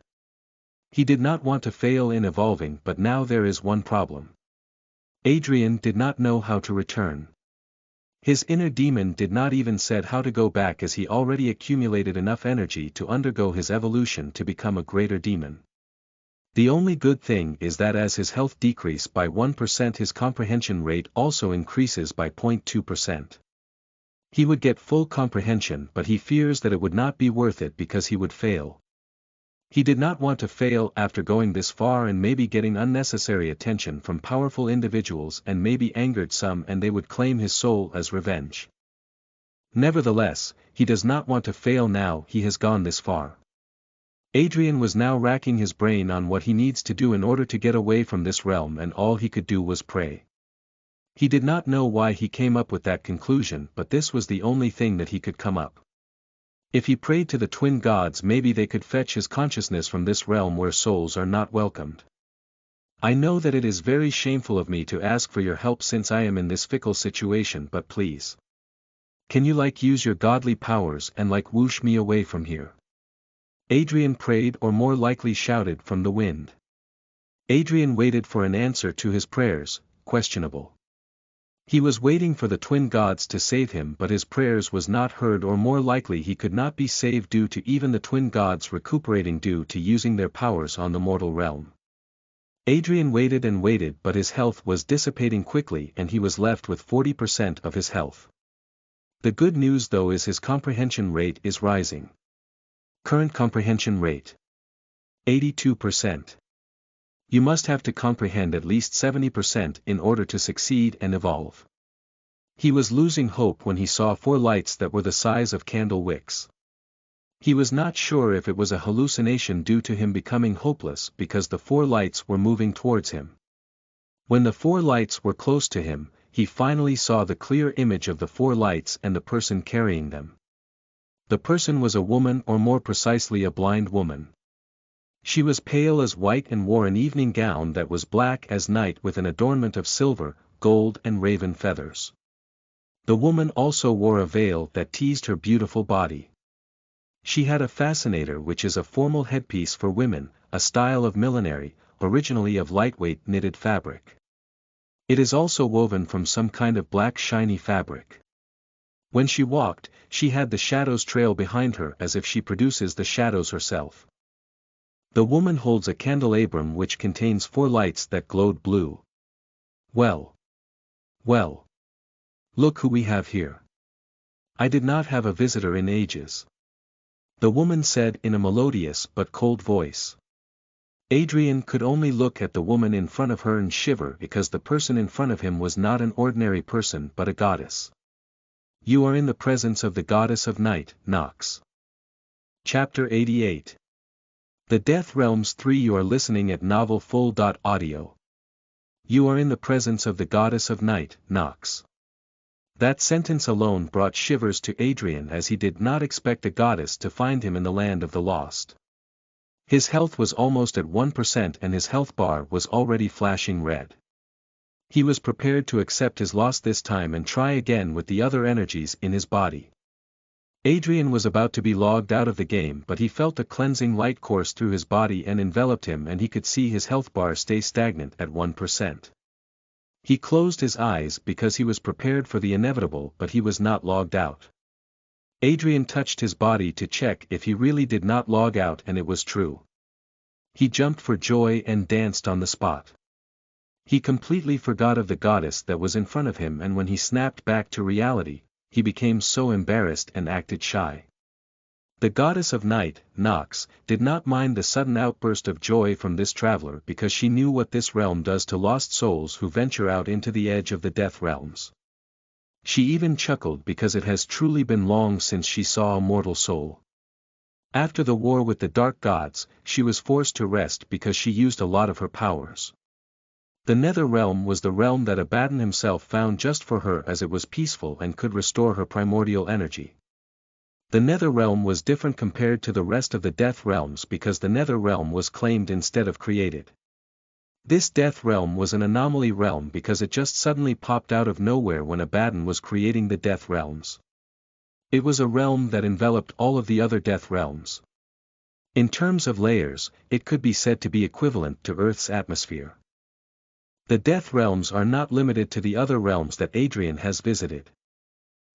He did not want to fail in evolving, but now there is one problem. Adrian did not know how to return. His inner demon did not even said how to go back, as he already accumulated enough energy to undergo his evolution to become a greater demon. The only good thing is that as his health decreases by 1%, his comprehension rate also increases by 0.2%. He would get full comprehension, but he fears that it would not be worth it because he would fail. He did not want to fail after going this far and maybe getting unnecessary attention from powerful individuals and maybe angered some and they would claim his soul as revenge. Nevertheless, he does not want to fail now he has gone this far. Adrian was now racking his brain on what he needs to do in order to get away from this realm, and all he could do was pray. He did not know why he came up with that conclusion, but this was the only thing that he could come up. If he prayed to the twin gods, maybe they could fetch his consciousness from this realm where souls are not welcomed. I know that it is very shameful of me to ask for your help since I am in this fickle situation, but please. Can you use your godly powers and whoosh me away from here? Adrian prayed, or more likely shouted from the wind. Adrian waited for an answer to his prayers, questionable. He was waiting for the twin gods to save him, but his prayers was not heard, or more likely he could not be saved due to even the twin gods recuperating due to using their powers on the mortal realm. Adrian waited and waited, but his health was dissipating quickly and he was left with 40% of his health. The good news though is his comprehension rate is rising. Current comprehension rate: 82%. You must have to comprehend at least 70% in order to succeed and evolve. He was losing hope when he saw 4 lights that were the size of candle wicks. He was not sure if it was a hallucination due to him becoming hopeless because the 4 lights were moving towards him. When the 4 lights were close to him, he finally saw the clear image of the 4 lights and the person carrying them. The person was a woman, or more precisely a blind woman. She was pale as white and wore an evening gown that was black as night with an adornment of silver, gold and raven feathers. The woman also wore a veil that teased her beautiful body. She had a fascinator, which is a formal headpiece for women, a style of millinery, originally of lightweight knitted fabric. It is also woven from some kind of black shiny fabric. When she walked, she had the shadows trail behind her as if she produces the shadows herself. The woman holds a candelabrum which contains 4 lights that glowed blue. Well. Well. Look who we have here. I did not have a visitor in ages. The woman said in a melodious but cold voice. Adrian could only look at the woman in front of her and shiver because the person in front of him was not an ordinary person but a goddess. You are in the presence of the goddess of night, Nox. Chapter 88. The Death Realms 3. You are listening at novelfull.audio. You are in the presence of the goddess of night, Nox. That sentence alone brought shivers to Adrian, as he did not expect a goddess to find him in the land of the lost. His health was almost at 1% and his health bar was already flashing red. He was prepared to accept his loss this time and try again with the other energies in his body. Adrian was about to be logged out of the game, but he felt a cleansing light course through his body and enveloped him, and he could see his health bar stay stagnant at 1%. He closed his eyes because he was prepared for the inevitable, but he was not logged out. Adrian touched his body to check if he really did not log out, and it was true. He jumped for joy and danced on the spot. He completely forgot of the goddess that was in front of him, and when he snapped back to reality, he became so embarrassed and acted shy. The goddess of night, Nox, did not mind the sudden outburst of joy from this traveler because she knew what this realm does to lost souls who venture out into the edge of the death realms. She even chuckled because it has truly been long since she saw a mortal soul. After the war with the dark gods, she was forced to rest because she used a lot of her powers. The Nether Realm was the realm that Abaddon himself found just for her, as it was peaceful and could restore her primordial energy. The Nether Realm was different compared to the rest of the Death Realms because the Nether Realm was claimed instead of created. This Death Realm was an anomaly realm because it just suddenly popped out of nowhere when Abaddon was creating the Death Realms. It was a realm that enveloped all of the other Death Realms. In terms of layers, it could be said to be equivalent to Earth's atmosphere. The Death Realms are not limited to the other realms that Adrian has visited.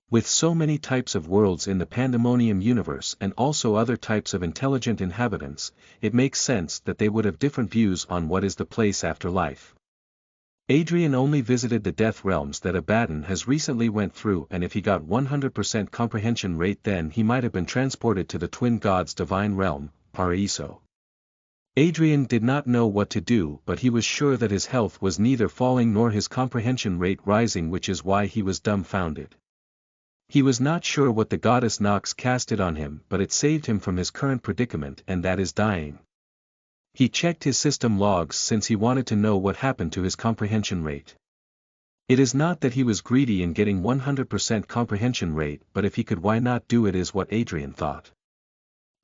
With so many types of worlds in the Pandemonium universe and also other types of intelligent inhabitants, it makes sense that they would have different views on what is the place after life. Adrian only visited the Death Realms that Abaddon has recently went through, and if he got 100% comprehension rate, then he might have been transported to the Twin Gods' divine realm, Paraiso. Adrian did not know what to do, but he was sure that his health was neither falling nor his comprehension rate rising, which is why he was dumbfounded. He was not sure what the goddess Nox casted on him, but it saved him from his current predicament, and that is dying. He checked his system logs since he wanted to know what happened to his comprehension rate. It is not that he was greedy in getting 100% comprehension rate, but if he could, why not do it, is what Adrian thought.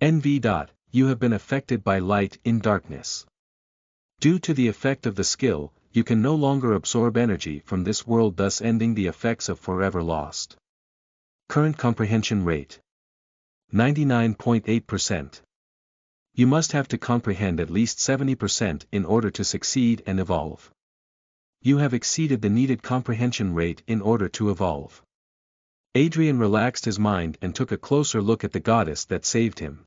NV. You have been affected by light in darkness. Due to the effect of the skill, you can no longer absorb energy from this world, thus ending the effects of Forever Lost. Current comprehension rate 99.8%. You must have to comprehend at least 70% in order to succeed and evolve. You have exceeded the needed comprehension rate in order to evolve. Adrian relaxed his mind and took a closer look at the goddess that saved him.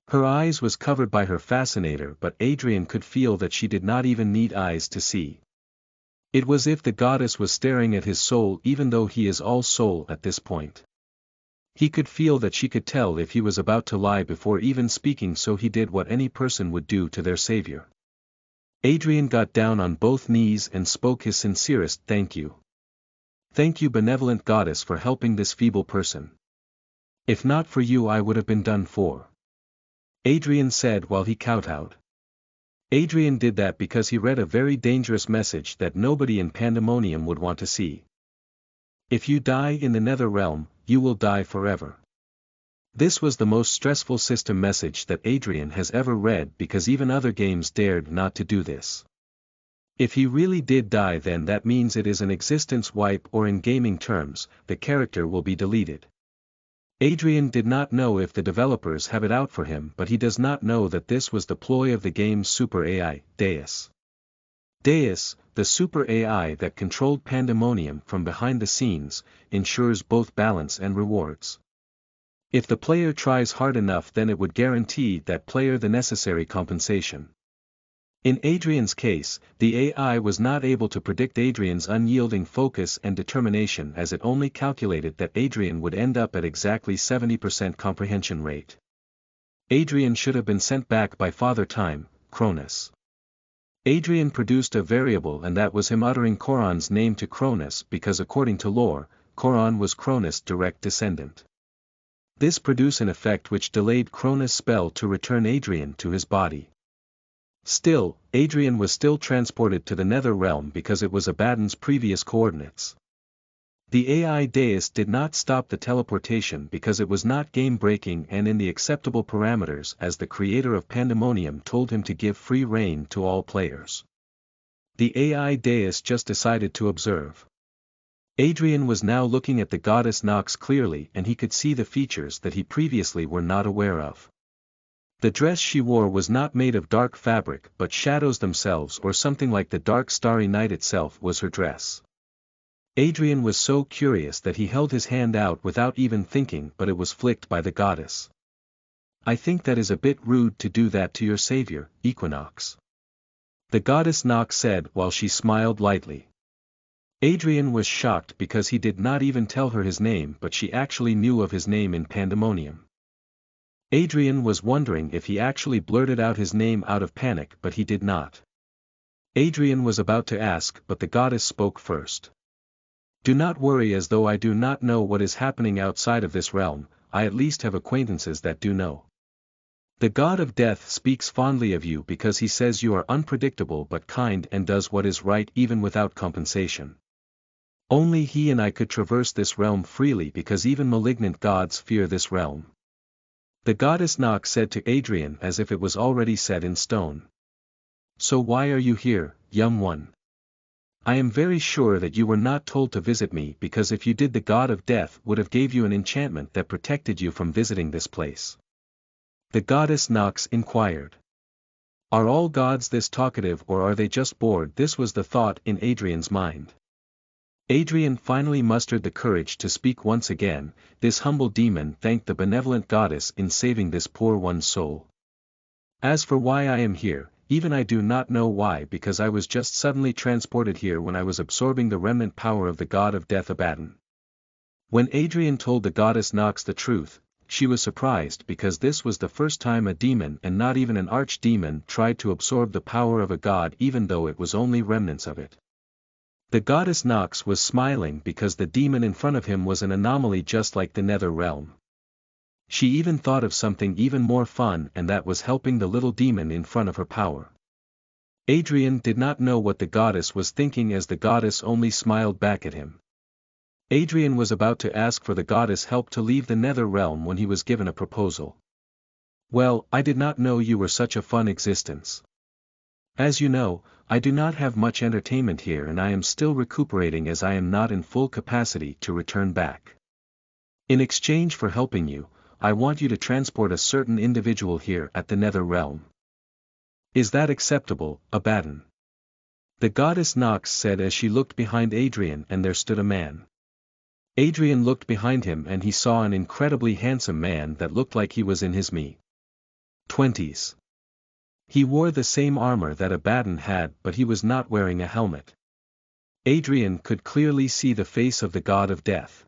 Her eyes was covered by her fascinator, but Adrian could feel that she did not even need eyes to see. It was as if the goddess was staring at his soul, even though he is all soul at this point. He could feel that she could tell if he was about to lie before even speaking, so he did what any person would do to their savior. Adrian got down on both knees and spoke his sincerest thank you. Thank you, benevolent goddess, for helping this feeble person. If not for you, I would have been done for. Adrian said while he kowtowed. Adrian did that because he read a very dangerous message that nobody in Pandemonium would want to see. If you die in the Nether Realm, you will die forever. This was the most stressful system message that Adrian has ever read, because even other games dared not to do this. If he really did die, then that means it is an existence wipe, or in gaming terms, the character will be deleted. Adrian did not know if the developers have it out for him, but he does not know that this was the ploy of the game's super AI, Deus. Deus, the super AI that controlled Pandemonium from behind the scenes, ensures both balance and rewards. If the player tries hard enough, then it would guarantee that player the necessary compensation. In Adrian's case, the AI was not able to predict Adrian's unyielding focus and determination, as it only calculated that Adrian would end up at exactly 70% comprehension rate. Adrian should have been sent back by Father Time, Cronus. Adrian produced a variable, and that was him uttering Coron's name to Cronus, because according to lore, Coron was Cronus' direct descendant. This produced an effect which delayed Cronus' spell to return Adrian to his body. Still, Adrian was still transported to the Nether Realm because it was Abaddon's previous coordinates. The AI Deus did not stop the teleportation because it was not game-breaking and in the acceptable parameters, as the creator of Pandemonium told him to give free reign to all players. The AI Deus just decided to observe. Adrian was now looking at the goddess Nox clearly, and he could see the features that he previously were not aware of. The dress she wore was not made of dark fabric, but shadows themselves, or something like the dark starry night itself was her dress. Adrian was so curious that he held his hand out without even thinking, but it was flicked by the goddess. I think that is a bit rude to do that to your savior, Equinox. The goddess Nox said while she smiled lightly. Adrian was shocked because he did not even tell her his name, but she actually knew of his name in Pandemonium. Adrian was wondering if he actually blurted out his name out of panic, but he did not. Adrian was about to ask, but the goddess spoke first. Do not worry as though I do not know what is happening outside of this realm, I at least have acquaintances that do know. The god of death speaks fondly of you because he says you are unpredictable but kind and does what is right even without compensation. Only he and I could traverse this realm freely because even malignant gods fear this realm. The goddess Nox said to Adrian as if it was already set in stone. So why are you here, young one? I am very sure that you were not told to visit me, because if you did, the god of death would have gave you an enchantment that protected you from visiting this place. The goddess Nox inquired. Are all gods this talkative, or are they just bored? This was the thought in Adrian's mind. Adrian finally mustered the courage to speak once again. This humble demon thanked the benevolent goddess in saving this poor one's soul. As for why I am here, even I do not know why, because I was just suddenly transported here when I was absorbing the remnant power of the god of death Abaddon. When Adrian told the goddess Nox the truth, she was surprised because this was the first time a demon, and not even an archdemon, tried to absorb the power of a god, even though it was only remnants of it. The goddess Nox was smiling because the demon in front of him was an anomaly just like the nether realm. She even thought of something even more fun, and that was helping the little demon in front of her power. Adrian did not know what the goddess was thinking, as the goddess only smiled back at him. Adrian was about to ask for the goddess' help to leave the nether realm when he was given a proposal. "Well, I did not know you were such a fun existence. As you know, I do not have much entertainment here, and I am still recuperating as I am not in full capacity to return back. In exchange for helping you, I want you to transport a certain individual here at the nether realm. Is that acceptable, Abaddon?" The goddess Nox said as she looked behind Adrian, and there stood a man. Adrian looked behind him and he saw an incredibly handsome man that looked like he was in his mid-20s. He wore the same armor that Abaddon had, but he was not wearing a helmet. Adrian could clearly see the face of the god of death.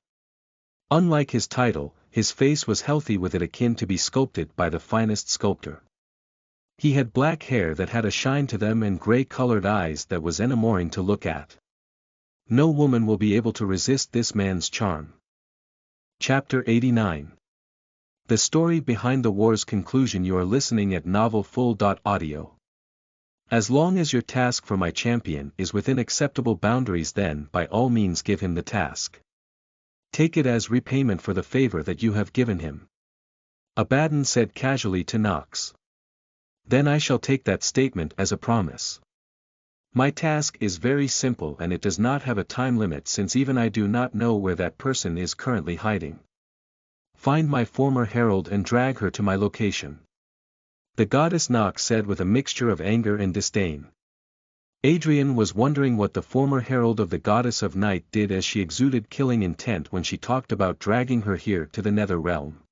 Unlike his title, his face was healthy, with it akin to be sculpted by the finest sculptor. He had black hair that had a shine to them and gray-colored eyes that was enamoring to look at. No woman will be able to resist this man's charm. Chapter 89. The story behind the war's conclusion. You are listening at NovelFull.audio. As long as your task for my champion is within acceptable boundaries, then by all means give him the task. Take it as repayment for the favor that you have given him. Abaddon said casually to Nox. Then I shall take that statement as a promise. My task is very simple, and it does not have a time limit, since even I do not know where that person is currently hiding. Find my former herald and drag her to my location. The goddess Nox said with a mixture of anger and disdain. Adrian was wondering what the former herald of the goddess of night did, as she exuded killing intent when she talked about dragging her here to the nether realm.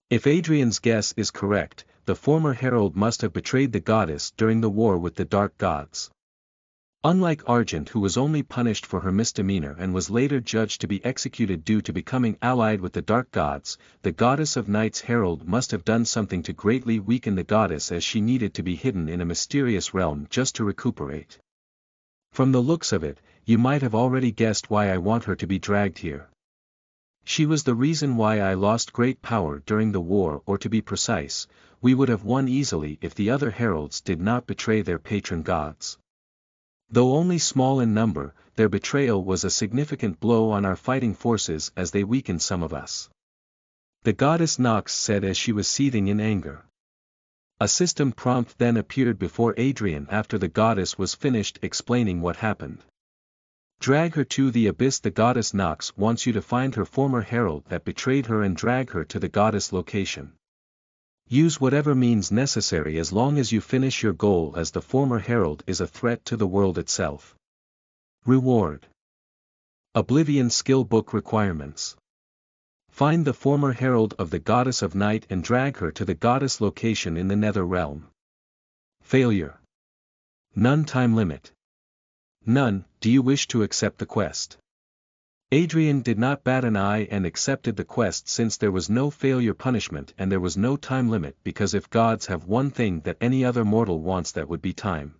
If Adrian's guess is correct, the former herald must have betrayed the goddess during the war with the dark gods. Unlike Argent, who was only punished for her misdemeanor and was later judged to be executed due to becoming allied with the dark gods, the goddess of night's herald must have done something to greatly weaken the goddess, as she needed to be hidden in a mysterious realm just to recuperate. From the looks of it, you might have already guessed why I want her to be dragged here. She was the reason why I lost great power during the war, or to be precise, we would have won easily if the other heralds did not betray their patron gods. Though only small in number, their betrayal was a significant blow on our fighting forces, as they weakened some of us. The goddess Nox said as she was seething in anger. A system prompt then appeared before Adrian after the goddess was finished explaining what happened. Drag her to the abyss. The goddess Nox wants you to find her former herald that betrayed her and drag her to the goddess location. Use whatever means necessary as long as you finish your goal, as the former herald is a threat to the world itself. Reward. Oblivion Skill Book Requirements. Find the former herald of the goddess of night and drag her to the goddess location in the nether realm. Failure. None. Time limit. None. Do you wish to accept the quest? Adrian did not bat an eye and accepted the quest, since there was no failure punishment and there was no time limit, because if gods have one thing that any other mortal wants, that would be time.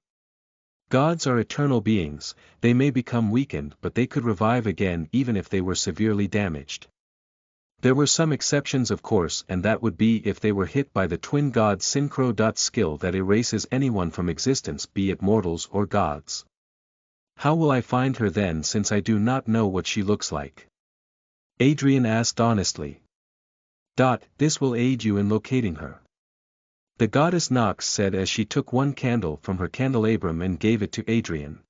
Gods are eternal beings, they may become weakened, but they could revive again even if they were severely damaged. There were some exceptions, of course, and that would be if they were hit by the twin god Synchro. Skill that erases anyone from existence, be it mortals or gods. How will I find her then, since I do not know what she looks like? Adrian asked honestly. This will aid you in locating her. The goddess Nox said as she took one candle from her candelabrum and gave it to Adrian.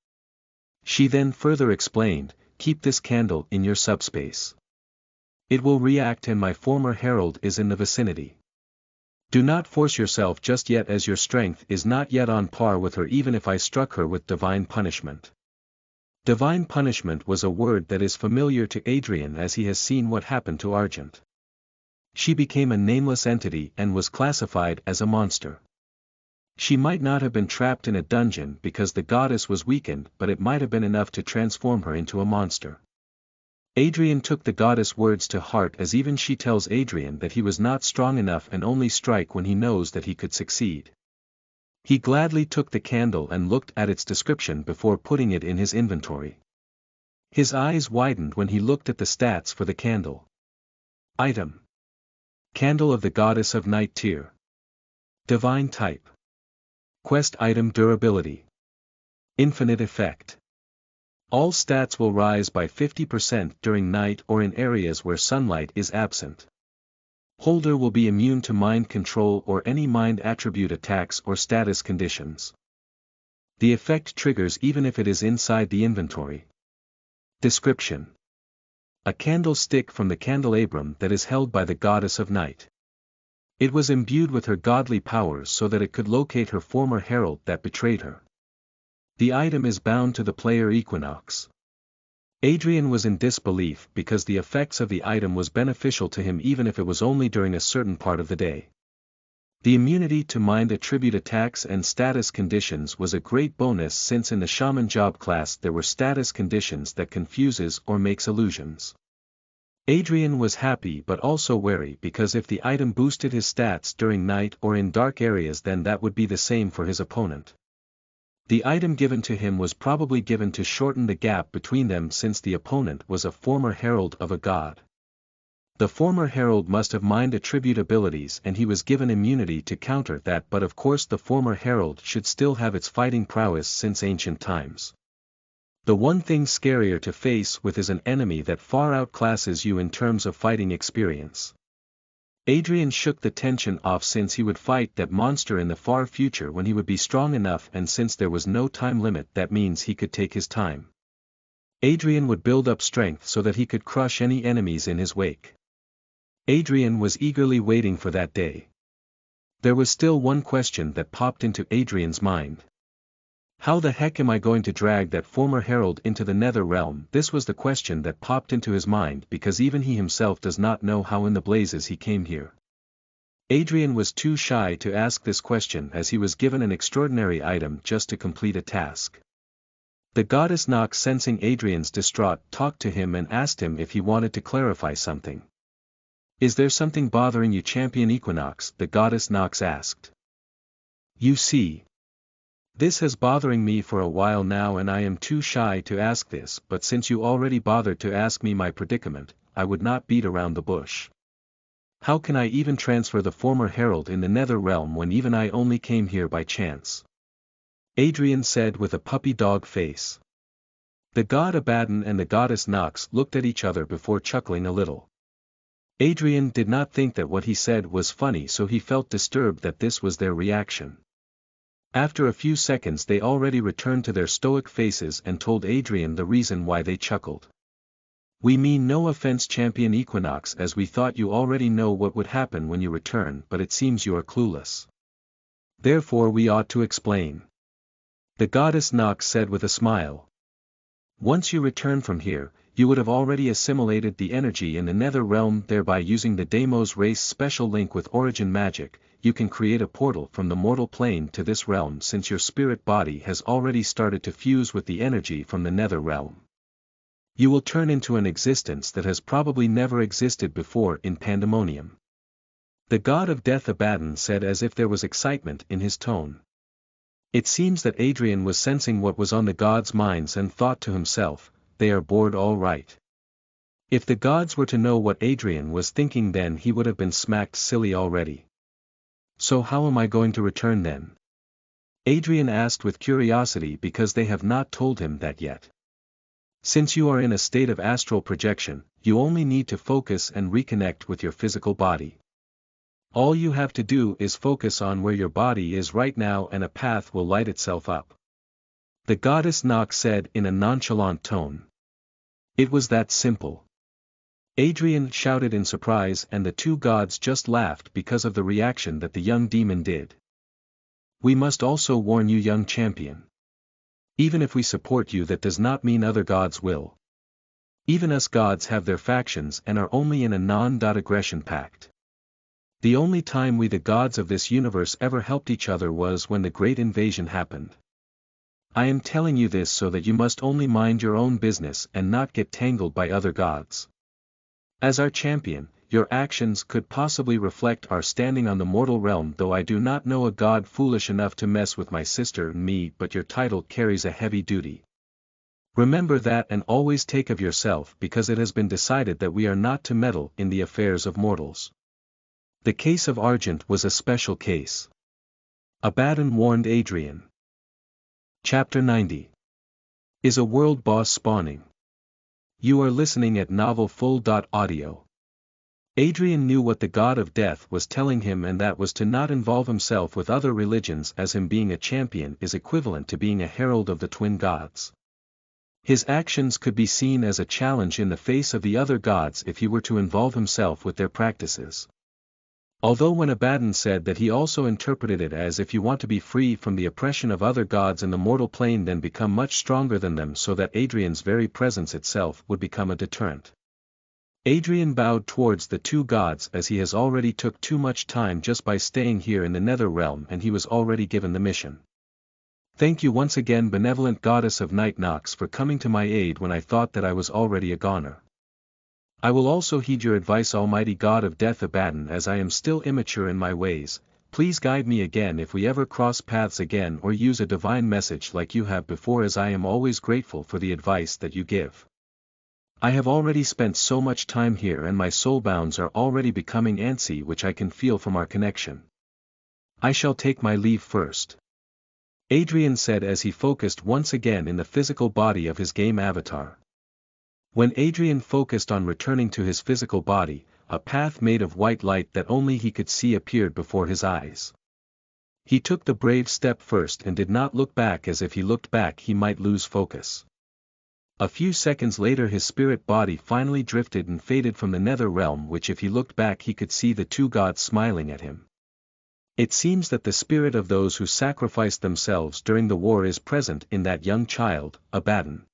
She then further explained, keep this candle in your subspace. It will react and my former herald is in the vicinity. Do not force yourself just yet, as your strength is not yet on par with her, even if I struck her with divine punishment. Divine punishment was a word that is familiar to Adrian, as he has seen what happened to Argent. She became a nameless entity and was classified as a monster. She might not have been trapped in a dungeon because the goddess was weakened, but it might have been enough to transform her into a monster. Adrian took the goddess' words to heart, as even she tells Adrian that he was not strong enough and only strike when he knows that he could succeed. He gladly took the candle and looked at its description before putting it in his inventory. His eyes widened when he looked at the stats for the candle. Item. Candle of the Goddess of Night tier. Divine type. Quest item durability. Infinite effect. All stats will rise by 50% during night or in areas where sunlight is absent. Holder will be immune to mind control or any mind attribute attacks or status conditions. The effect triggers even if it is inside the inventory. Description. A candlestick from the candelabrum that is held by the Goddess of Night. It was imbued with her godly powers so that it could locate her former herald that betrayed her. The item is bound to the player Equinox. Adrian was in disbelief because the effects of the item was beneficial to him even if it was only during a certain part of the day. The immunity to mind attribute attacks and status conditions was a great bonus since in the shaman job class there were status conditions that confuses or makes illusions. Adrian was happy but also wary because if the item boosted his stats during night or in dark areas then that would be the same for his opponent. The item given to him was probably given to shorten the gap between them since the opponent was a former herald of a god. The former herald must have mind attribute abilities and he was given immunity to counter that, but of course the former herald should still have its fighting prowess since ancient times. The one thing scarier to face with is an enemy that far outclasses you in terms of fighting experience. Adrian shook the tension off since he would fight that monster in the far future when he would be strong enough, and since there was no time limit that means he could take his time. Adrian would build up strength so that he could crush any enemies in his wake. Adrian was eagerly waiting for that day. There was still one question that popped into Adrian's mind. How the heck am I going to drag that former herald into the nether realm? This was the question that popped into his mind because even he himself does not know how in the blazes he came here. Adrian was too shy to ask this question as he was given an extraordinary item just to complete a task. The goddess Nox, sensing Adrian's distraught, talked to him and asked him if he wanted to clarify something. Is there something bothering you, Champion Equinox? The goddess Nox asked. You see, this has bothering me for a while now and I am too shy to ask this, but since you already bothered to ask me my predicament, I would not beat around the bush. How can I even transfer the former herald in the nether realm when even I only came here by chance? Adrian said with a puppy dog face. The god Abaddon and the goddess Nox looked at each other before chuckling a little. Adrian did not think that what he said was funny, so he felt disturbed that this was their reaction. After a few seconds they already returned to their stoic faces and told Adrian the reason why they chuckled. We mean no offense, Champion Equinox, as we thought you already know what would happen when you return, but it seems you are clueless. Therefore we ought to explain. The goddess Nox said with a smile. Once you return from here, you would have already assimilated the energy in the nether realm, thereby using the Deimos race special link with origin magic. You can create a portal from the mortal plane to this realm since your spirit body has already started to fuse with the energy from the nether realm. You will turn into an existence that has probably never existed before in Pandemonium. The god of death Abaddon said as if there was excitement in his tone. It seems that Adrian was sensing what was on the gods' minds and thought to himself, they are bored all right. If the gods were to know what Adrian was thinking, then he would have been smacked silly already. So how am I going to return then? Adrian asked with curiosity because they have not told him that yet. Since you are in a state of astral projection, you only need to focus and reconnect with your physical body. All you have to do is focus on where your body is right now and a path will light itself up. The goddess Nox said in a nonchalant tone. It was that simple. Adrian shouted in surprise and the two gods just laughed because of the reaction that the young demon did. We must also warn you, young champion. Even if we support you, that does not mean other gods will. Even us gods have their factions and are only in a non-aggression pact. The only time we the gods of this universe ever helped each other was when the great invasion happened. I am telling you this so that you must only mind your own business and not get tangled by other gods. As our champion, your actions could possibly reflect our standing on the mortal realm, though I do not know a god foolish enough to mess with my sister and me, but your title carries a heavy duty. Remember that and always take of yourself because it has been decided that we are not to meddle in the affairs of mortals. The case of Argent was a special case. Abaddon warned Adrian. Chapter 90. Is a world boss spawning? You are listening at NovelFull.audio. Adrian knew what the god of death was telling him, and that was to not involve himself with other religions, as him being a champion is equivalent to being a herald of the twin gods. His actions could be seen as a challenge in the face of the other gods if he were to involve himself with their practices. Although when Abaddon said that, he also interpreted it as if you want to be free from the oppression of other gods in the mortal plane, then become much stronger than them, so that Adrian's very presence itself would become a deterrent. Adrian bowed towards the two gods, as he has already took too much time just by staying here in the nether realm, and he was already given the mission. Thank you once again, benevolent goddess of Night Nox, for coming to my aid when I thought that I was already a goner. I will also heed your advice, almighty god of death Abaddon, as I am still immature in my ways. Please guide me again if we ever cross paths again, or use a divine message like you have before, as I am always grateful for the advice that you give. I have already spent so much time here and my soul bounds are already becoming antsy, which I can feel from our connection. I shall take my leave first. Adrian said as he focused once again in the physical body of his game avatar. When Adrian focused on returning to his physical body, a path made of white light that only he could see appeared before his eyes. He took the brave step first and did not look back, as if he looked back he might lose focus. A few seconds later his spirit body finally drifted and faded from the nether realm, which if he looked back he could see the two gods smiling at him. It seems that the spirit of those who sacrificed themselves during the war is present in that young child, Abaddon.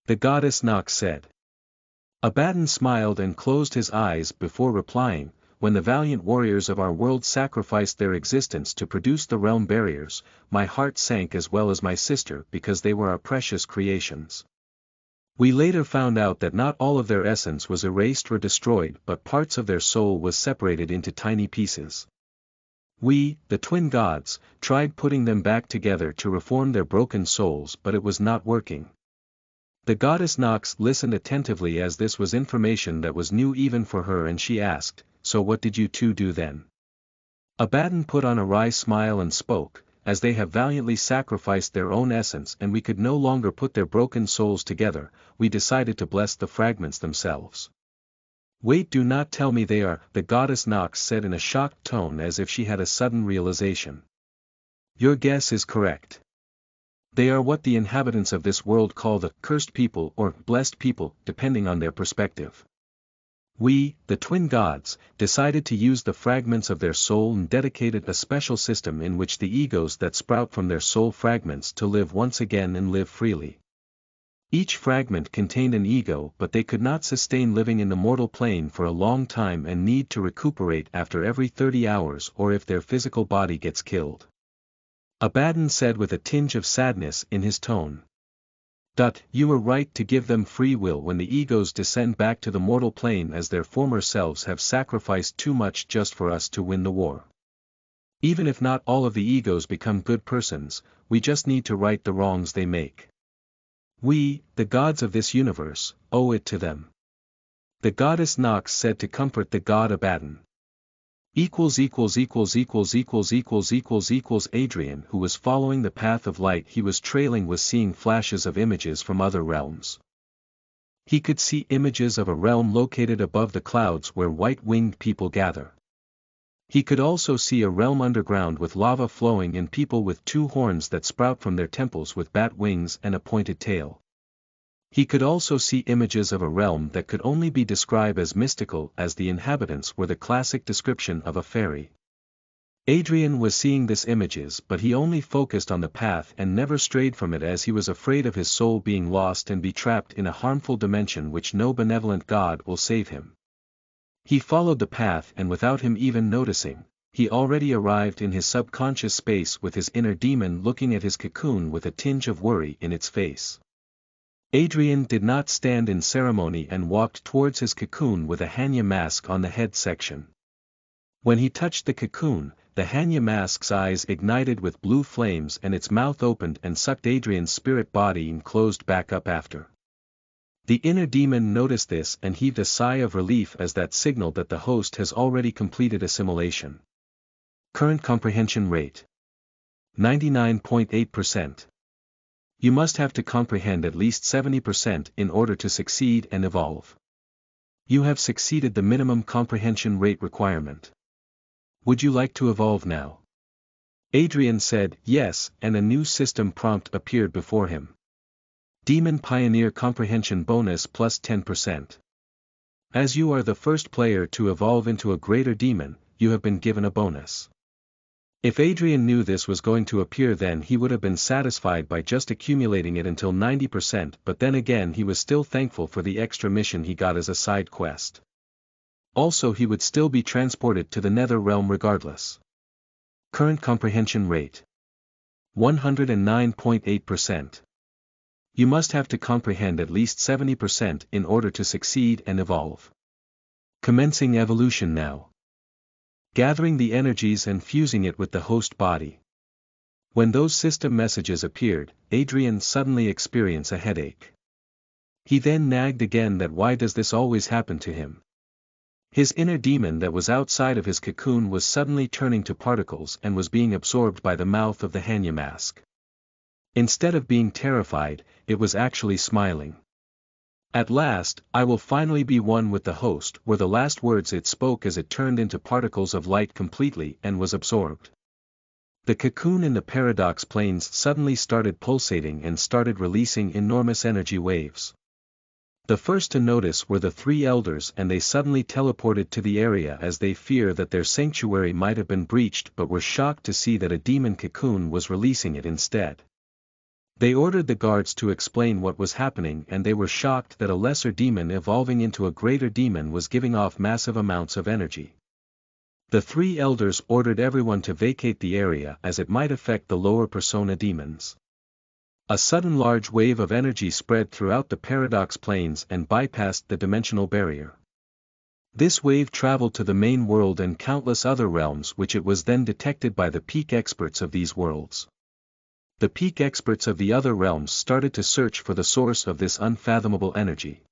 The goddess Nox said. Abaddon smiled and closed his eyes before replying, when the valiant warriors of our world sacrificed their existence to produce the realm barriers, my heart sank as well as my sister, because they were our precious creations. We later found out that not all of their essence was erased or destroyed, but parts of their soul was separated into tiny pieces. We, the twin gods, tried putting them back together to reform their broken souls, but it was not working. The goddess Nox listened attentively, as this was information that was new even for her, and she asked, "So what did you two do then?" Abaddon put on a wry smile and spoke, "As they have valiantly sacrificed their own essence and we could no longer put their broken souls together, we decided to bless the fragments themselves." "Wait, do not tell me they are," the goddess Nox said in a shocked tone, as if she had a sudden realization. "Your guess is correct. They are what the inhabitants of this world call the cursed people or blessed people, depending on their perspective. We, the twin gods, decided to use the fragments of their soul and dedicated a special system in which the egos that sprout from their soul fragments to live once again and live freely. Each fragment contained an ego, but they could not sustain living in the mortal plane for a long time and need to recuperate after every 30 hours or if their physical body gets killed." Abaddon said with a tinge of sadness in his tone. You were right to give them free will when the egos descend back to the mortal plane, as their former selves have sacrificed too much just for us to win the war. Even if not all of the egos become good persons, we just need to right the wrongs they make. We, the gods of this universe, owe it to them. The goddess Nox said to comfort the god Abaddon. Adrian, who was following the path of light he was trailing, was seeing flashes of images from other realms. He could see images of a realm located above the clouds where white-winged people gather. He could also see a realm underground with lava flowing and people with two horns that sprout from their temples with bat wings and a pointed tail. He could also see images of a realm that could only be described as mystical, as the inhabitants were the classic description of a fairy. Adrian was seeing these images, but he only focused on the path and never strayed from it, as he was afraid of his soul being lost and be trapped in a harmful dimension which no benevolent god will save him. He followed the path, and without him even noticing, he already arrived in his subconscious space with his inner demon looking at his cocoon with a tinge of worry in its face. Adrian did not stand in ceremony and walked towards his cocoon with a Hanya mask on the head section. When he touched the cocoon, the Hanya mask's eyes ignited with blue flames and its mouth opened and sucked Adrian's spirit body and closed back up after. The inner demon noticed this and heaved a sigh of relief as that signaled that the host has already completed assimilation. Current comprehension rate: 99.8%. You must have to comprehend at least 70% in order to succeed and evolve. You have succeeded the minimum comprehension rate requirement. Would you like to evolve now? Adrian said yes, and a new system prompt appeared before him. Demon Pioneer Comprehension Bonus plus 10%. As you are the first player to evolve into a greater demon, you have been given a bonus. If Adrian knew this was going to appear, then he would have been satisfied by just accumulating it until 90%, but then again he was still thankful for the extra mission he got as a side quest. Also, he would still be transported to the Nether Realm regardless. Current comprehension rate: 109.8%. You must have to comprehend at least 70% in order to succeed and evolve. Commencing evolution now. Gathering the energies and fusing it with the host body. When those system messages appeared, Adrian suddenly experienced a headache. He then nagged again that why does this always happen to him? His inner demon that was outside of his cocoon was suddenly turning to particles and was being absorbed by the mouth of the Hanya mask. Instead of being terrified, it was actually smiling. At last, I will finally be one with the host, were the last words it spoke as it turned into particles of light completely and was absorbed. The cocoon in the paradox planes suddenly started pulsating and started releasing enormous energy waves. The first to notice were the three elders, and they suddenly teleported to the area as they fear that their sanctuary might have been breached, but were shocked to see that a demon cocoon was releasing it instead. They ordered the guards to explain what was happening, and they were shocked that a lesser demon evolving into a greater demon was giving off massive amounts of energy. The three elders ordered everyone to vacate the area as it might affect the lower persona demons. A sudden large wave of energy spread throughout the paradox planes and bypassed the dimensional barrier. This wave traveled to the main world and countless other realms, which it was then detected by the peak experts of these worlds. The peak experts of the other realms started to search for the source of this unfathomable energy.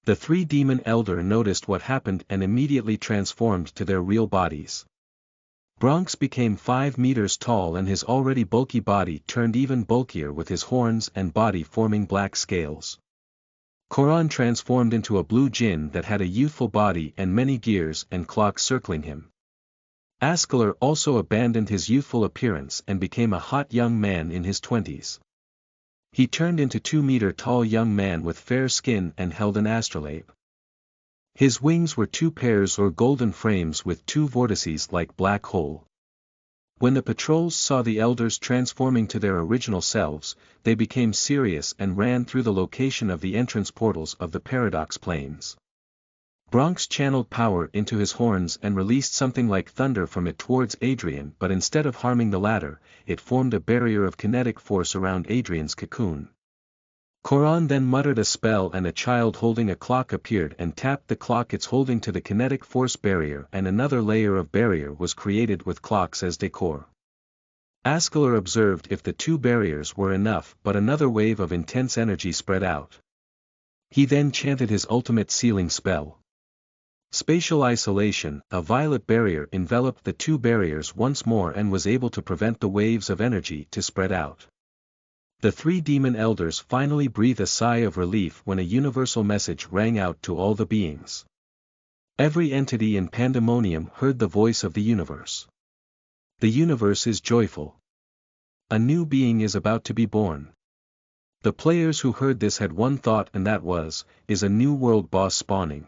The three demon elder noticed what happened and immediately transformed to their real bodies. Bronx became 5 meters tall, and his already bulky body turned even bulkier with his horns and body forming black scales. Koran transformed into a blue djinn that had a youthful body and many gears and clocks circling him. Askelaur also abandoned his youthful appearance and became a hot young man in his 20s. He turned into 2-meter-tall young man with fair skin and held an astrolabe. His wings were 2 pairs or golden frames with 2 vortices like black hole. When the patrols saw the elders transforming to their original selves, they became serious and ran through the location of the entrance portals of the paradox planes. Bronx channeled power into his horns and released something like thunder from it towards Adrian, but instead of harming the latter, it formed a barrier of kinetic force around Adrian's cocoon. Koran then muttered a spell and a child holding a clock appeared and tapped the clock it's holding to the kinetic force barrier, and another layer of barrier was created with clocks as decor. Askelaur observed if the 2 barriers were enough, but another wave of intense energy spread out. He then chanted his ultimate sealing spell. Spatial isolation, a violet barrier enveloped the 2 barriers once more and was able to prevent the waves of energy to spread out. The 3 demon elders finally breathed a sigh of relief when a universal message rang out to all the beings. Every entity in Pandemonium heard the voice of the universe. The universe is joyful. A new being is about to be born. The players who heard this had one thought, and that was, is a new world boss spawning?